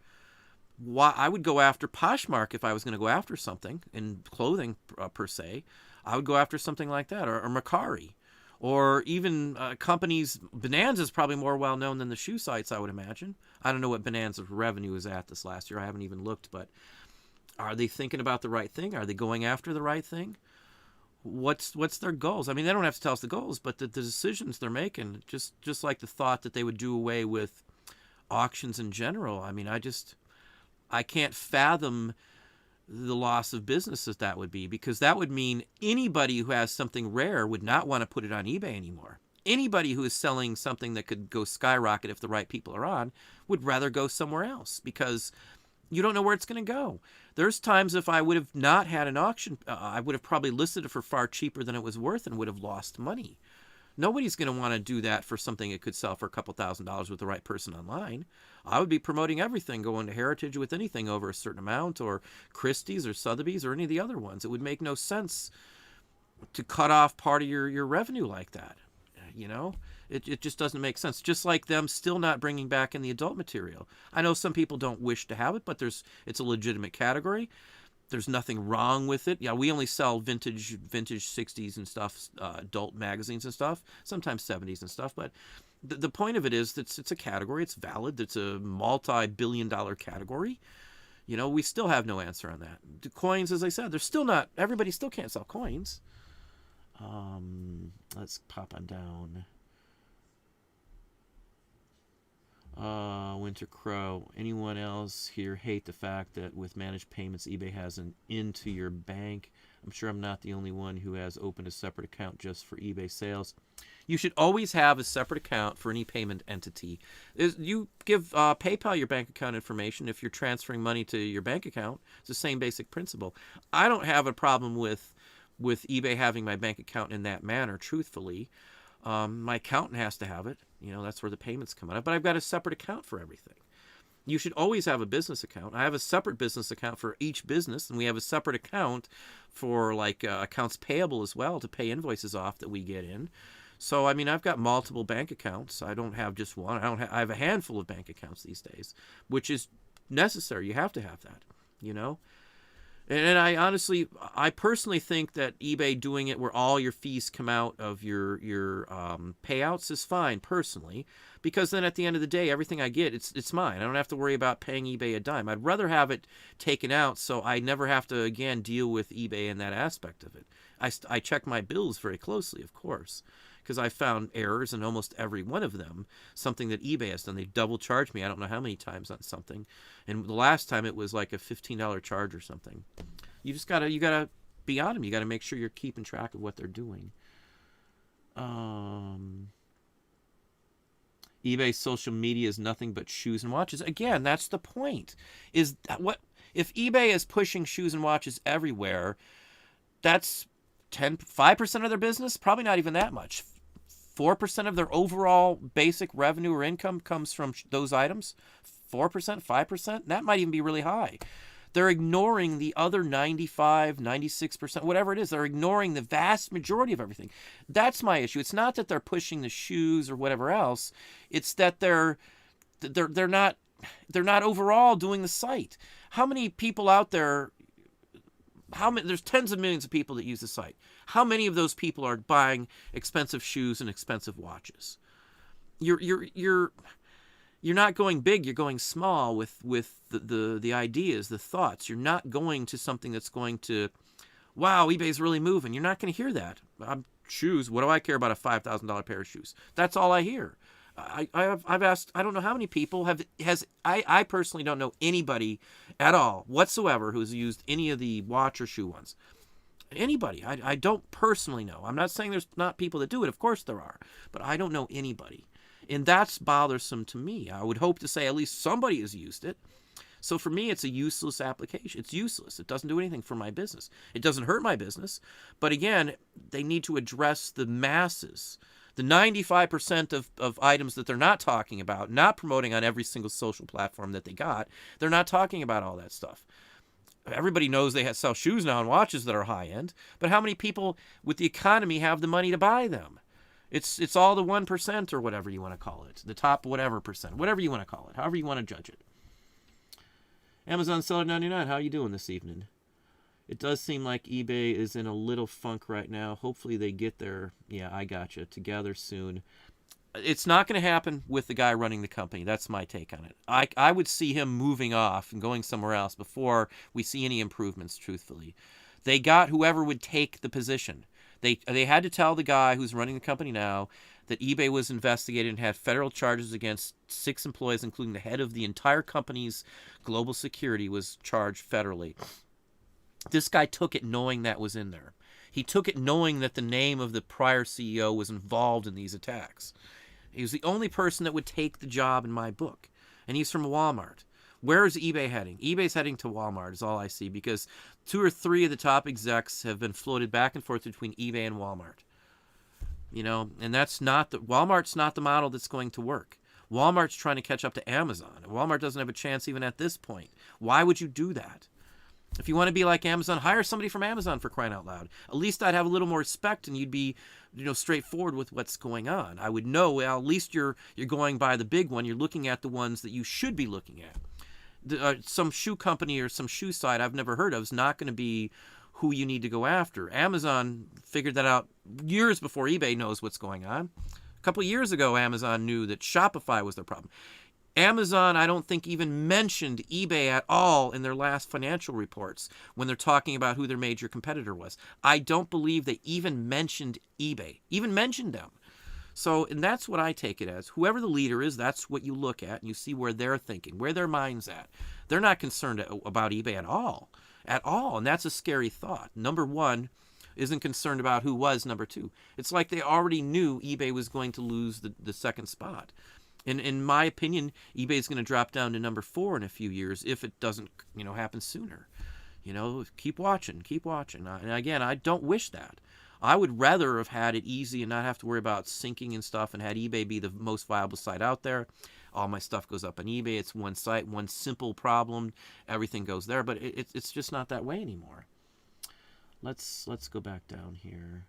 Why I would go after Poshmark if I was going to go after something in clothing per se. I would go after something like that, or Mercari, or even companies. Bonanza is probably more well known than the shoe sites, I would imagine. I don't know what Bonanza's revenue is at this last year. I haven't even looked, but are they thinking about the right thing? Are they going after the right thing? What's their goals? I mean, they don't have to tell us the goals, but the decisions they're making, just like the thought that they would do away with auctions in general. I mean, I can't fathom the loss of business that would be, because that would mean anybody who has something rare would not want to put it on eBay anymore. Anybody who is selling something that could go skyrocket if the right people are on would rather go somewhere else, because you don't know where it's going to go. There's times if I would have not had an auction, I would have probably listed it for far cheaper than it was worth and would have lost money. Nobody's going to want to do that for something it could sell for a couple $1,000s with the right person online. I would be promoting everything, going to Heritage with anything over a certain amount, or Christie's or Sotheby's or any of the other ones. It would make no sense to cut off part of your revenue like that. It just doesn't make sense. Just like them still not bringing back in the adult material. I know some people don't wish to have it, but it's a legitimate category. There's nothing wrong with it. Yeah, we only sell vintage 60s and stuff, adult magazines and stuff, sometimes 70s and stuff. But the point of it is that it's a category. It's valid. It's a multi-billion-dollar category. We still have no answer on that. The coins, as I said, they're still not. Everybody still can't sell coins. Let's pop on down. Winter Crow. Anyone else here hate the fact that with managed payments, eBay has an into your bank? I'm sure I'm not the only one who has opened a separate account just for eBay sales. You should always have a separate account for any payment entity. You give PayPal your bank account information if you're transferring money to your bank account. It's the same basic principle. I don't have a problem with eBay having my bank account in that manner, truthfully. My accountant has to have it. That's where the payments come out of. But I've got a separate account for everything. You should always have a business account. I have a separate business account for each business, and we have a separate account for accounts payable as well to pay invoices off that we get in. So, I mean, I've got multiple bank accounts. I don't have just one. I have a handful of bank accounts these days, which is necessary. You have to have that, And I personally think that eBay doing it where all your fees come out of your payouts is fine, personally, because then at the end of the day, everything I get, it's mine. I don't have to worry about paying eBay a dime. I'd rather have it taken out so I never have to, again, deal with eBay in that aspect of it. I check my bills very closely, of course, because I found errors in almost every one of them, something that eBay has done. They double charged me I don't know how many times on something. And the last time it was like a $15 charge or something. You just gotta be on them. You gotta make sure you're keeping track of what they're doing. eBay social media is nothing but shoes and watches. Again, that's the point. Is that what if eBay is pushing shoes and watches everywhere? That's 5% of their business, probably not even that much. 4% of their overall basic revenue or income comes from those items. 4%, 5%, that might even be really high. They're ignoring the other 95, 96%, whatever it is. They're ignoring the vast majority of everything. That's my issue. It's not that they're pushing the shoes or whatever else. It's that they're not they're not overall doing the site. How many people out there, there's tens of millions of people that use the site. How many of those people are buying expensive shoes and expensive watches? You're not going big, you're going small with the ideas, the thoughts. You're not going to something that's going to, wow, eBay's really moving. You're not going to hear that. Shoes, what do I care about a $5,000 pair of shoes? That's all I hear. I've asked, I don't know how many people I personally don't know anybody at all whatsoever who's used any of the watch or shoe ones. Anybody. I don't personally know. I'm not saying there's not people that do it. Of course there are. But I don't know anybody. And that's bothersome to me. I would hope to say at least somebody has used it. So for me, it's a useless application. It's useless. It doesn't do anything for my business. It doesn't hurt my business. But again, they need to address the masses. The 95% of items that they're not talking about, not promoting on every single social platform that they got, they're not talking about all that stuff. Everybody knows they sell shoes now and watches that are high-end, but how many people with the economy have the money to buy them? It's all the 1% or whatever you want to call it, the top whatever percent, whatever you want to call it, however you want to judge it. Amazon Seller 99, how are you doing this evening? It does seem like eBay is in a little funk right now. Hopefully they get their, yeah, I gotcha, together soon. It's not going to happen with the guy running the company. That's my take on it. I would see him moving off and going somewhere else before we see any improvements, truthfully. They got whoever would take the position. They had to tell the guy who's running the company now that eBay was investigated and had federal charges against 6 employees, including the head of the entire company's global security was charged federally. This guy took it knowing that was in there. He took it knowing that the name of the prior CEO was involved in these attacks. He was the only person that would take the job in my book. And he's from Walmart. Where is eBay heading? eBay's heading to Walmart is all I see, because 2 or 3 of the top execs have been floated back and forth between eBay and Walmart. You know, and Walmart's not the model that's going to work. Walmart's trying to catch up to Amazon. Walmart doesn't have a chance even at this point. Why would you do that? If you want to be like Amazon, hire somebody from Amazon, for crying out loud. At least I'd have a little more respect and you'd be, straightforward with what's going on. I would know, well, at least you're going by the big one. You're looking at the ones that you should be looking at. Some shoe company or some shoe site I've never heard of is not going to be who you need to go after. Amazon figured that out years before eBay knows what's going on. A couple of years ago, Amazon knew that Shopify was their problem. Amazon, I don't think, even mentioned eBay at all in their last financial reports when they're talking about who their major competitor was. I don't believe they even mentioned eBay, even mentioned them. So, and that's what I take it as. Whoever the leader is, that's what you look at, and you see where they're thinking, where their mind's at. They're not concerned about eBay at all, and that's a scary thought. Number one isn't concerned about who was number 2. It's like they already knew eBay was going to lose the second spot. In my opinion, eBay is going to drop down to number 4 in a few years if it doesn't, happen sooner. Keep watching. And again, I don't wish that. I would rather have had it easy and not have to worry about syncing and stuff and had eBay be the most viable site out there. All my stuff goes up on eBay. It's one site, one simple problem. Everything goes there, but it's just not that way anymore. Let's go back down here.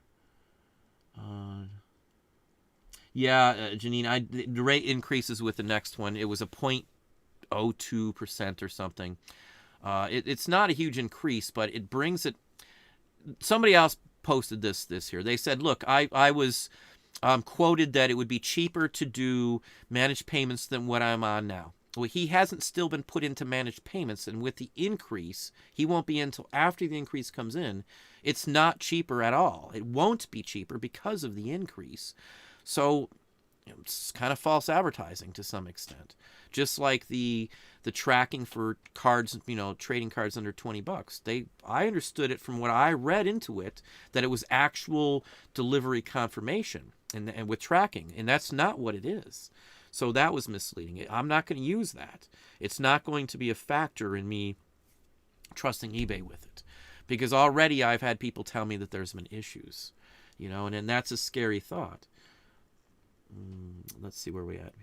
Janine, the rate increases with the next one. It was a 0.02% or something. It's not a huge increase, but it brings it. Somebody else posted this here. They said, look, I was quoted that it would be cheaper to do managed payments than what I'm on now. Well, he hasn't still been put into managed payments, and with the increase, he won't be until after the increase comes in. It's not cheaper at all. It won't be cheaper because of the increase. So it's kind of false advertising to some extent. Just like the tracking for cards, trading cards under $20. I understood it from what I read into it that it was actual delivery confirmation and with tracking, and that's not what it is. So that was misleading. I'm not going to use that. It's not going to be a factor in me trusting eBay with it, because already I've had people tell me that there's been issues, and that's a scary thought. Let's see where we at.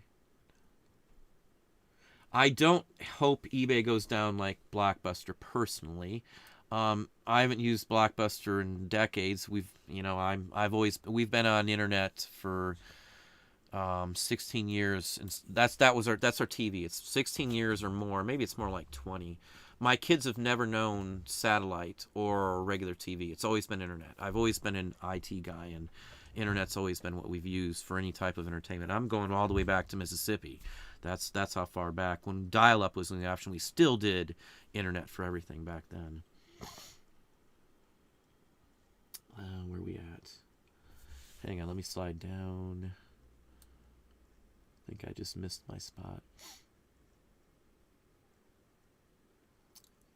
I don't hope eBay goes down like Blockbuster personally. I haven't used Blockbuster in decades. We've been on internet for 16 years, and that's our TV. It's 16 years or more. Maybe it's more like 20. My kids have never known satellite or regular TV. It's always been internet. I've always been an IT guy, and internet's always been what we've used for any type of entertainment. I'm going all the way back to Mississippi. That's how far back. When dial-up was an option, we still did internet for everything back then. Where are we at? Hang on, let me slide down. I think I just missed my spot.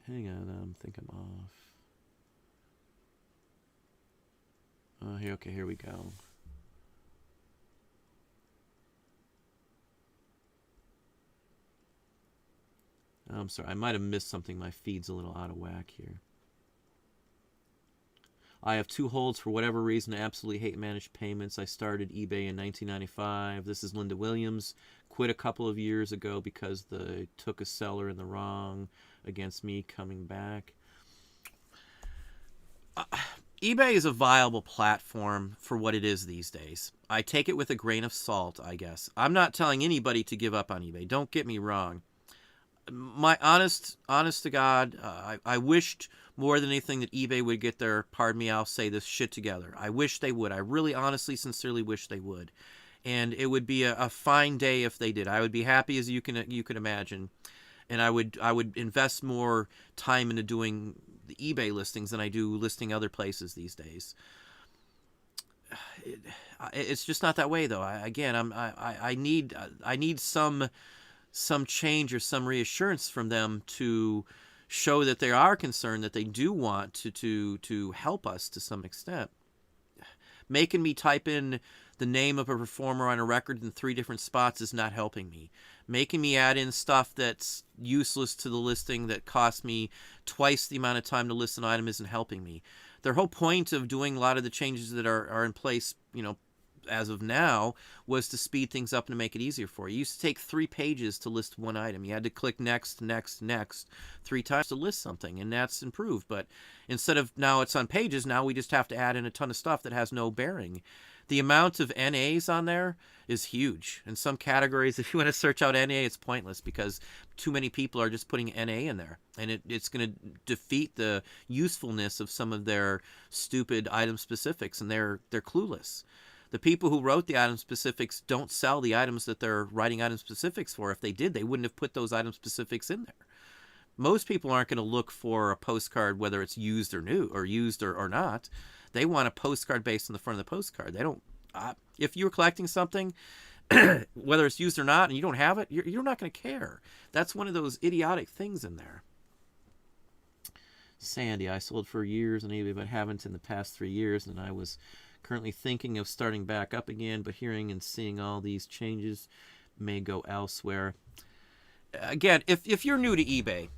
Hang on, I think I'm off. Here we go. I'm sorry, I might have missed something. My feed's a little out of whack here. I have 2 holds for whatever reason. I absolutely hate managed payments. I started eBay in 1995. This is Linda Williams. Quit a couple of years ago because they took a seller in the wrong against me coming back. eBay is a viable platform for what it is these days. I take it with a grain of salt, I guess. I'm not telling anybody to give up on eBay. Don't get me wrong. My honest to God, I wished more than anything that eBay would get their, pardon me, I'll say this shit together. I wish they would. I really, honestly, sincerely wish they would. And it would be a fine day if they did. I would be happy as you can imagine. And I would invest more time into doing the eBay listings than I do listing other places these days. It's just not that way, though. I need some change or some reassurance from them to show that they are concerned, that they do want to help us to some extent. Making me type in the name of a performer on a record in 3 different spots is not helping me. Making me add in stuff that's useless to the listing that costs me twice the amount of time to list an item isn't helping me. Their whole point of doing a lot of the changes that are in place, as of now, was to speed things up and to make it easier for you. It used to take 3 pages to list one item. You had to click next, next, next 3 times to list something, and that's improved. But instead of now it's on pages, now we just have to add in a ton of stuff that has no bearing. The amount of NAs on there is huge. In some categories, if you want to search out NA, it's pointless because too many people are just putting NA in there. And it's going to defeat the usefulness of some of their stupid item specifics, and they're clueless. The people who wrote the item specifics don't sell the items that they're writing item specifics for. If they did, they wouldn't have put those item specifics in there. Most people aren't going to look for a postcard, whether it's used or new, or used or not. They want a postcard based on the front of the postcard. They don't. If you're collecting something, whether it's used or not, and you don't have it, you're not going to care. That's one of those idiotic things in there. Sandy, I sold for years on eBay, but haven't in the past 3 years, and I was currently thinking of starting back up again, but hearing and seeing all these changes may go elsewhere. Again, if you're new to eBay,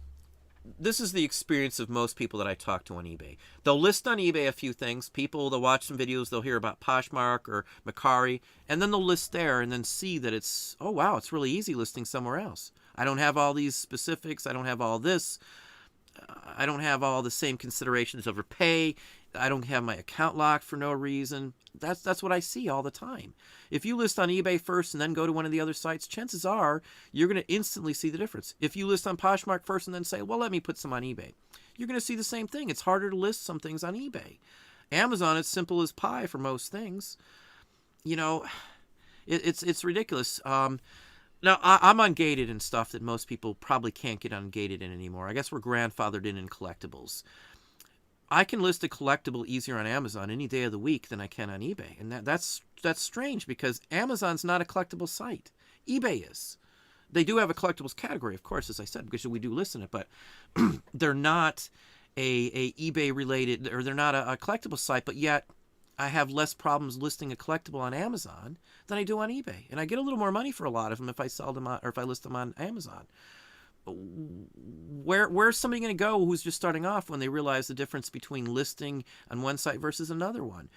this is the experience of most people that I talk to on eBay. They'll list on eBay a few things. They'll watch some videos, they'll hear about Poshmark or Mercari, and then they'll list there and then see that it's, oh wow, it's really easy listing somewhere else. I don't have all these specifics, I don't have all this, I don't have all the same considerations over pay, I don't have my account locked for no reason. That's what I see all the time. If you list on eBay first and then go to one of the other sites, chances are you're going to instantly see the difference. If you list on Poshmark first and then say, well, let me put some on eBay, you're going to see the same thing. It's harder to list some things on eBay. Amazon, it's simple as pie for most things. It's ridiculous. Now, I'm ungated and stuff that most people probably can't get ungated in anymore. I guess we're grandfathered in collectibles. I can list a collectible easier on Amazon any day of the week than I can on eBay. And that's strange because Amazon's not a collectible site. eBay is. They do have a collectibles category, of course, as I said, because we do list in it, but they're not a eBay related, or they're not a collectible site, but yet I have less problems listing a collectible on Amazon than I do on eBay. And I get a little more money for a lot of them if I sell them on, or if I list them on Amazon. Where's somebody going to go who's just starting off when they realize the difference between listing on one site versus another one?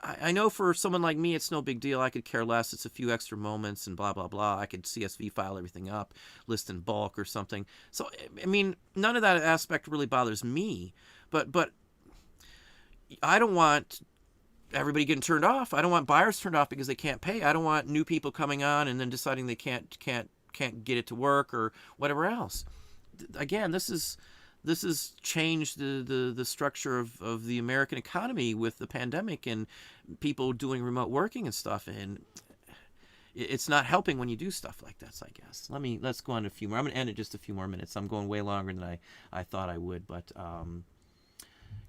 I know for someone like me, it's no big deal. I could care less. It's a few extra moments and blah, blah, blah. I could CSV file everything up, list in bulk or something. So, I mean, none of that aspect really bothers me. But I don't want everybody getting turned off. I don't want buyers turned off because they can't pay. I don't want new people coming on and then deciding they can't get it to work or whatever else. Again, this is changed the structure of the American economy with the pandemic and people doing remote working and stuff, and it's not helping when you do stuff like that, I guess. Let's go on a few more. I'm going to end it just a few more minutes. I'm going way longer than I thought I would, but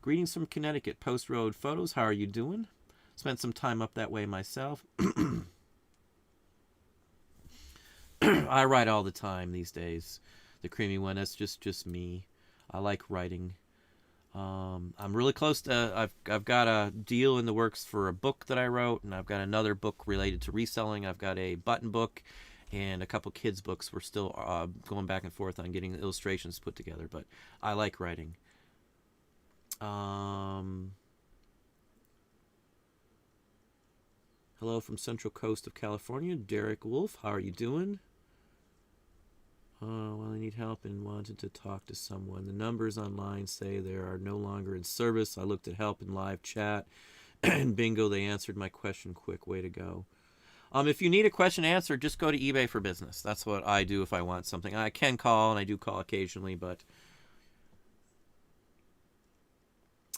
greetings from Connecticut. Post Road Photos. How are you doing? Spent some time up that way myself. I write all the time these days. The creamy one, that's just me. I like writing. I'm really close to, I've got a deal in the works for a book that I wrote, and I've got another book related to reselling. I've got a button book and a couple kids books. We're still going back and forth on getting the illustrations put together, but I like writing. Hello from Central Coast of California, Derek Wolf. How are you doing? Well, I need help and wanted to talk to someone. The numbers online say they are no longer in service. I looked at help in live chat, and bingo, they answered my question quick. Way to go. If you need a question answered, just go to eBay for Business. That's what I do if I want something. I can call, and I do call occasionally, but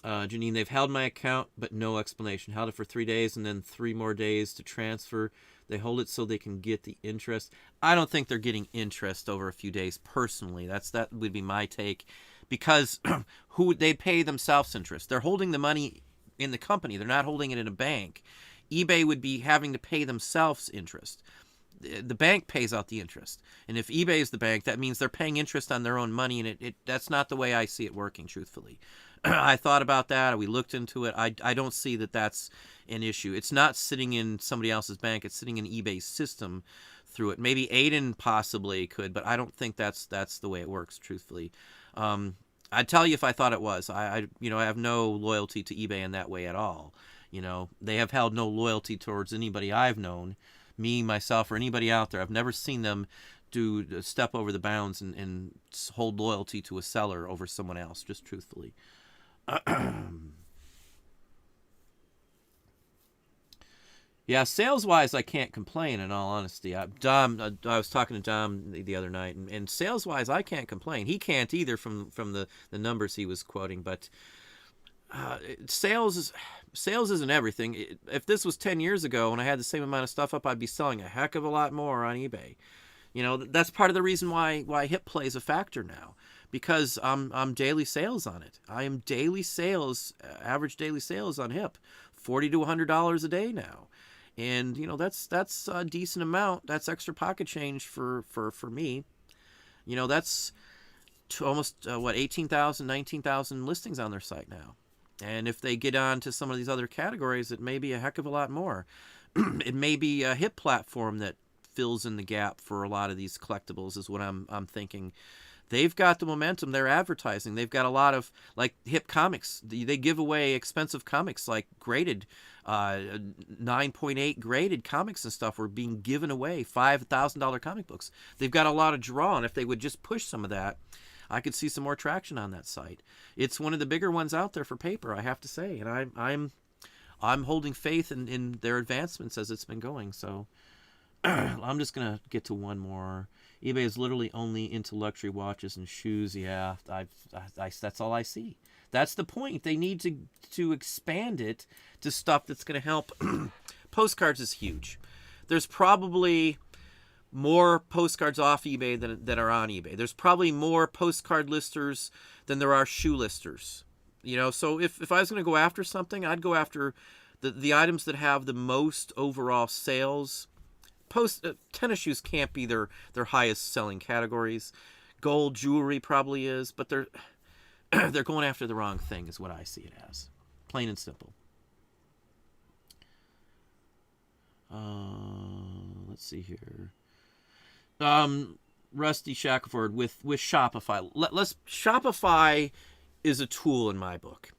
Janine, they've held my account, but no explanation. Held it for 3 days and then 3 more days to transfer. They hold it so they can get the interest. I don't think they're getting interest over a few days personally. That would be my take, because they pay themselves interest. They're holding the money in the company. They're not holding it in a bank. eBay would be having to pay themselves interest. The bank pays out the interest. And if eBay is the bank, that means they're paying interest on their own money, and that's not the way I see it working, truthfully. I thought about that. We looked into it. I don't see that that's an issue. It's not sitting in somebody else's bank. It's sitting in eBay's system through it. Maybe Aiden possibly could, but I don't think that's the way it works, truthfully. I'd tell you if I thought it was. I have no loyalty to eBay in that way at all. They have held no loyalty towards anybody I've known, me, myself, or anybody out there. I've never seen them do step over the bounds and hold loyalty to a seller over someone else, just truthfully. Yeah, sales-wise, I can't complain, in all honesty. I was talking to Dom the other night, and sales-wise, I can't complain. He can't either from the numbers he was quoting, but sales isn't everything. If this was 10 years ago and I had the same amount of stuff up, I'd be selling a heck of a lot more on eBay. That's part of the reason why HIP plays a factor now, because I'm daily sales on it. I am daily sales, average daily sales on HIP, $40 to $100 a day now. And that's a decent amount. That's extra pocket change for me. That's almost 18,000, 19,000 listings on their site now. And if they get on to some of these other categories, it may be a heck of a lot more. It may be a HIP platform that fills in the gap for a lot of these collectibles, is what I'm thinking. They've got the momentum. They're advertising. They've got a lot of, like, HIP comics. They give away expensive comics, like graded, 9.8 graded comics and stuff were being given away, $5,000 comic books. They've got a lot of draw, and if they would just push some of that, I could see some more traction on that site. It's one of the bigger ones out there for paper, I have to say, and I'm holding faith in their advancements as it's been going. So I'm just gonna get to one more. eBay is literally only into luxury watches and shoes. Yeah, that's all I see. That's the point. They need to expand it to stuff that's going to help. Postcards is huge. There's probably more postcards off eBay than are on eBay. There's probably more postcard listers than there are shoe listers. So if I was going to go after something, I'd go after the items that have the most overall sales. Tennis shoes can't be their highest selling categories. Gold jewelry probably is, but they're going after the wrong thing, is what I see it as. Plain and simple. Let's see here. Rusty Shackelford with Shopify. Shopify is a tool in my book.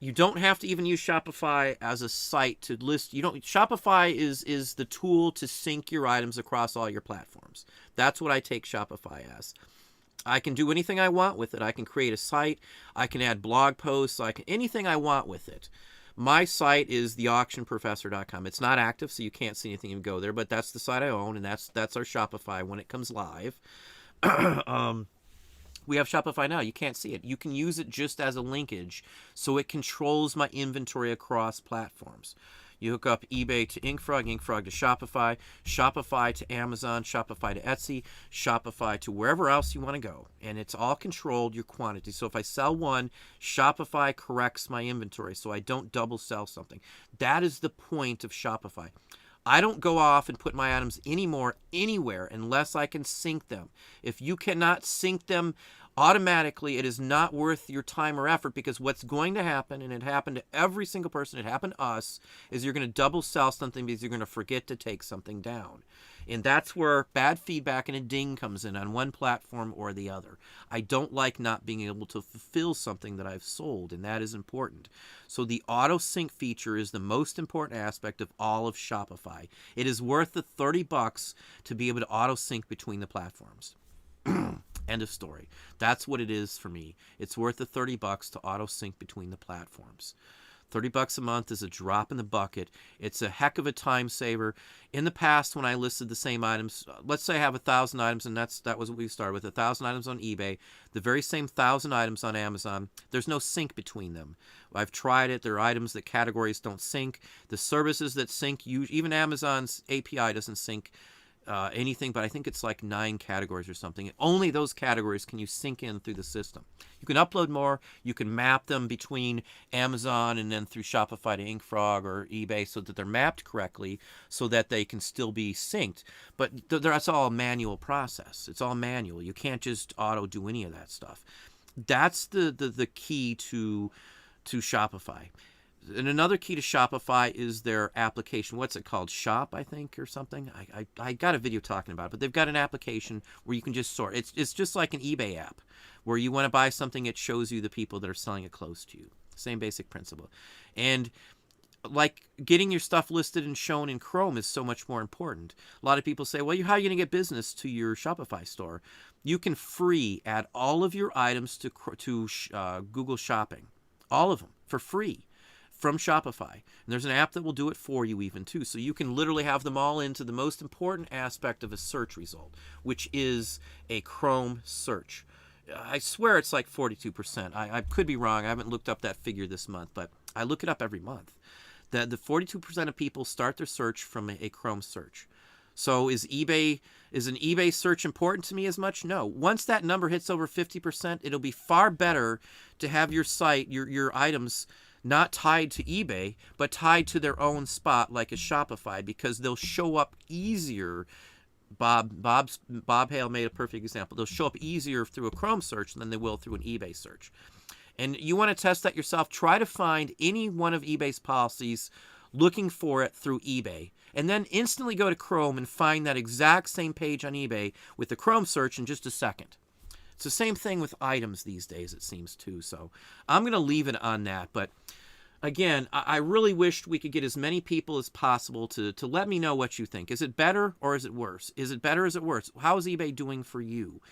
You don't have to even use Shopify as a site to list. Shopify is the tool to sync your items across all your platforms. That's what I take Shopify as. I can do anything I want with it. I can create a site. I can add blog posts. Anything I want with it. My site is theauctionprofessor.com. It's not active, so you can't see anything and go there, but that's the site I own, and that's our Shopify when it comes live. We have Shopify now. You can't see it. You can use it just as a linkage, so it controls my inventory across platforms. You hook up eBay to InkFrog, InkFrog to Shopify, Shopify to Amazon, Shopify to Etsy, Shopify to wherever else you want to go. And it's all controlled, your quantity. So if I sell one, Shopify corrects my inventory so I don't double sell something. That is the point of Shopify. I don't go off and put my items anywhere unless I can sync them. If you cannot sync them automatically, it is not worth your time or effort, because what's going to happen, and it happened to every single person, it happened to us, is you're going to double sell something because you're going to forget to take something down. And that's where bad feedback and a ding comes in on one platform or the other. I don't like not being able to fulfill something that I've sold, and that is important. So the auto sync feature is the most important aspect of all of Shopify. It is worth the $30 to be able to auto sync between the platforms. End of story. That's what it is for me. It's worth the $30 to auto sync between the platforms. $30 a month is a drop in the bucket. It's a heck of a time saver. In the past, when I listed the same items, let's say I have 1,000 items, and that was what we started with, 1,000 items on eBay, the very same 1,000 items on Amazon, there's no sync between them. I've tried it. There are items that categories don't sync. The services that sync, even Amazon's API doesn't sync anything, but I think it's like 9 categories or something. Only those categories can you sync in through the system. You can upload more. You can map them between Amazon and then through Shopify to InkFrog or eBay so that they're mapped correctly so that they can still be synced. But that's all a manual process. It's all manual. You can't just auto do any of that stuff. That's the key to Shopify. And another key to Shopify is their application. What's it called? Shop, I think, or something. I got a video talking about it, but they've got an application where you can just sort. It's just like an eBay app where you want to buy something, it shows you the people that are selling it close to you. Same basic principle. And like getting your stuff listed and shown in Chrome is so much more important. A lot of people say, well, how are you going to get business to your Shopify store? You can free add all of your items to Google Shopping. All of them for free. From Shopify. And there's an app that will do it for you even too. So you can literally have them all into the most important aspect of a search result, which is a Chrome search. I swear it's like 42%. I could be wrong. I haven't looked up that figure this month, but I look it up every month. The 42% of people start their search from a Chrome search. So is an eBay search important to me as much? No. Once that number hits over 50%, it'll be far better to have your site, your items, not tied to eBay, but tied to their own spot like a Shopify, because they'll show up easier. Bob Hale made a perfect example. They'll show up easier through a Chrome search than they will through an eBay search. And you want to test that yourself. Try to find any one of eBay's policies, looking for it through eBay, and then instantly go to Chrome and find that exact same page on eBay with the Chrome search in just a second. It's the same thing with items these days, it seems, too. So I'm going to leave it on that. But again, I really wished we could get as many people as possible to let me know what you think. Is it better or is it worse? Is it better or is it worse? How is eBay doing for you?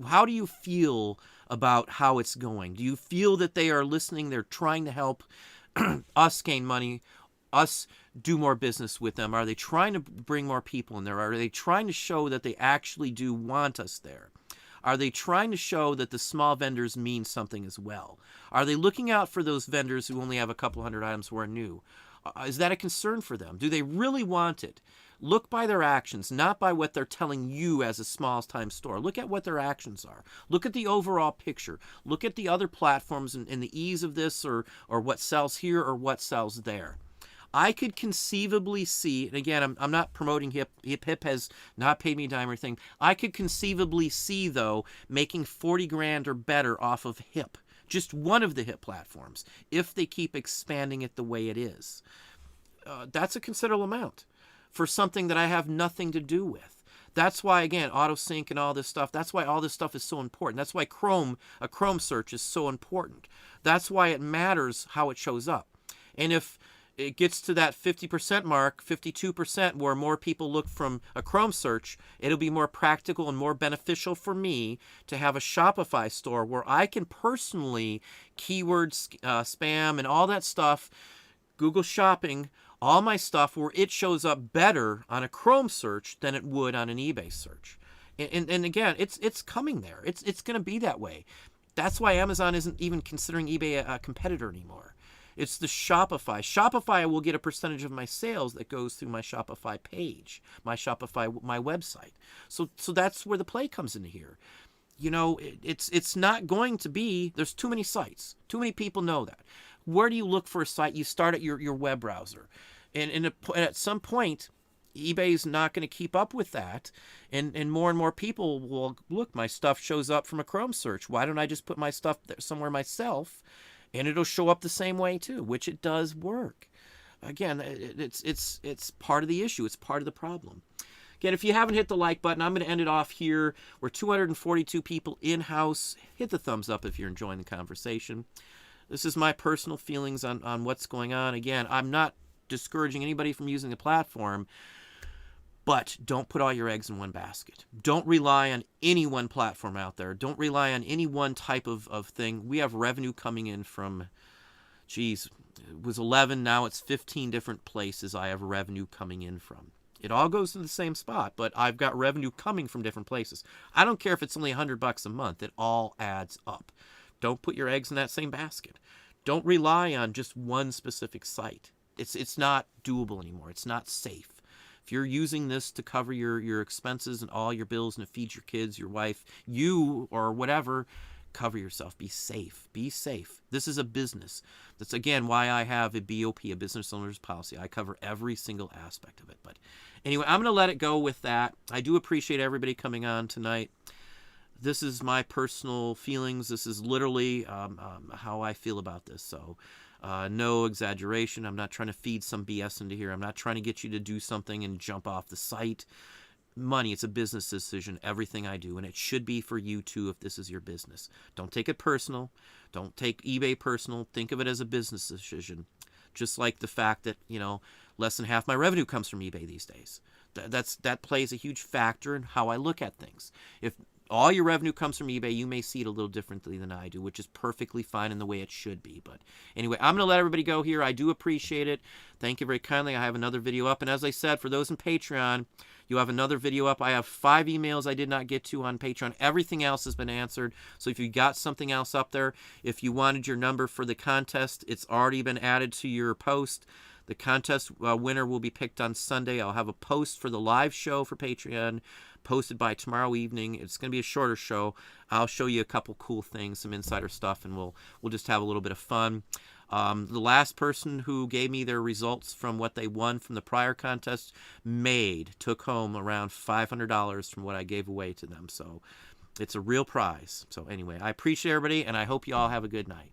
How do you feel about how it's going? Do you feel that they are listening? They're trying to help us gain money, us do more business with them? Are they trying to bring more people in there? Are they trying to show that they actually do want us there? Are they trying to show that the small vendors mean something as well? Are they looking out for those vendors who only have a couple hundred items who are new? Is that a concern for them? Do they really want it? Look by their actions, not by what they're telling you as a small-time store. Look at what their actions are. Look at the overall picture. Look at the other platforms and the ease of this, or what sells here or what sells there. I could conceivably see, and again, I'm not promoting Hip. Hip has not paid me a dime or anything. I could conceivably see, though, making 40 grand or better off of Hip, just one of the Hip platforms, if they keep expanding it the way it is. That's a considerable amount for something that I have nothing to do with. That's why, again, auto-sync and all this stuff, that's why all this stuff is so important. That's why a Chrome search is so important. That's why it matters how it shows up. And if it gets to that 50% mark, 52%, where more people look from a Chrome search, it'll be more practical and more beneficial for me to have a Shopify store where I can personally keywords, spam, and all that stuff Google Shopping all my stuff where it shows up better on a Chrome search than it would on an eBay search. And again, it's coming there. It's going to be that way. That's why Amazon isn't even considering eBay a competitor anymore. It's the Shopify. Shopify will get a percentage of my sales that goes through my Shopify page, my website. So that's where the play comes into here. You know, it's not going to be, there's too many sites. Too many people know that. Where do you look for a site? You start at your web browser. And at some point, eBay's not going to keep up with that. And more people will, look, my stuff shows up from a Chrome search. Why don't I just put my stuff there somewhere myself? And it'll show up the same way too, which it does work. Again, it's part of the issue. It's part of the problem. Again, if you haven't hit the like button, I'm going to end it off here. We're 242 people in-house. Hit the thumbs up if you're enjoying the conversation. This is my personal feelings on what's going on. Again, I'm not discouraging anybody from using the platform, but don't put all your eggs in one basket. Don't rely on any one platform out there. Don't rely on any one type of thing. We have revenue coming in from, geez, it was 11, now it's 15 different places I have revenue coming in from. It all goes to the same spot, but I've got revenue coming from different places. I don't care if it's only $100 a month. It all adds up. Don't put your eggs in that same basket. Don't rely on just one specific site. It's not doable anymore. It's not safe. If you're using this to cover your expenses and all your bills and to feed your kids, your wife, you or whatever, cover yourself. Be safe. Be safe. This is a business. That's, again, why I have a BOP, a business owner's policy. I cover every single aspect of it. But anyway, I'm going to let it go with that. I do appreciate everybody coming on tonight. This is my personal feelings. This is literally how I feel about this. So no exaggeration. I'm not trying to feed some BS into here. I'm not trying to get you to do something and jump off the site. Money, it's a business decision, everything I do, and it should be for you too if this is your business. Don't take it personal. Don't take eBay personal. Think of it as a business decision. Just like the fact that, you know, less than half my revenue comes from eBay these days. That plays a huge factor in how I look at things. If all your revenue comes from eBay, you may see it a little differently than I do, which is perfectly fine in the way it should be. But anyway, I'm going to let everybody go here. I do appreciate it. Thank you very kindly. I have another video up. And as I said, for those in Patreon, you have another video up. I have 5 emails I did not get to on Patreon. Everything else has been answered. So if you got something else up there, if you wanted your number for the contest, it's already been added to your post. The contest winner will be picked on Sunday. I'll have a post for the live show for Patreon posted by tomorrow evening. It's going to be a shorter show. I'll show you a couple cool things, some insider stuff, and we'll just have a little bit of fun. The last person who gave me their results from what they won from the prior contest took home around $500 from what I gave away to them. So it's a real prize. So anyway, I appreciate everybody, and I hope you all have a good night.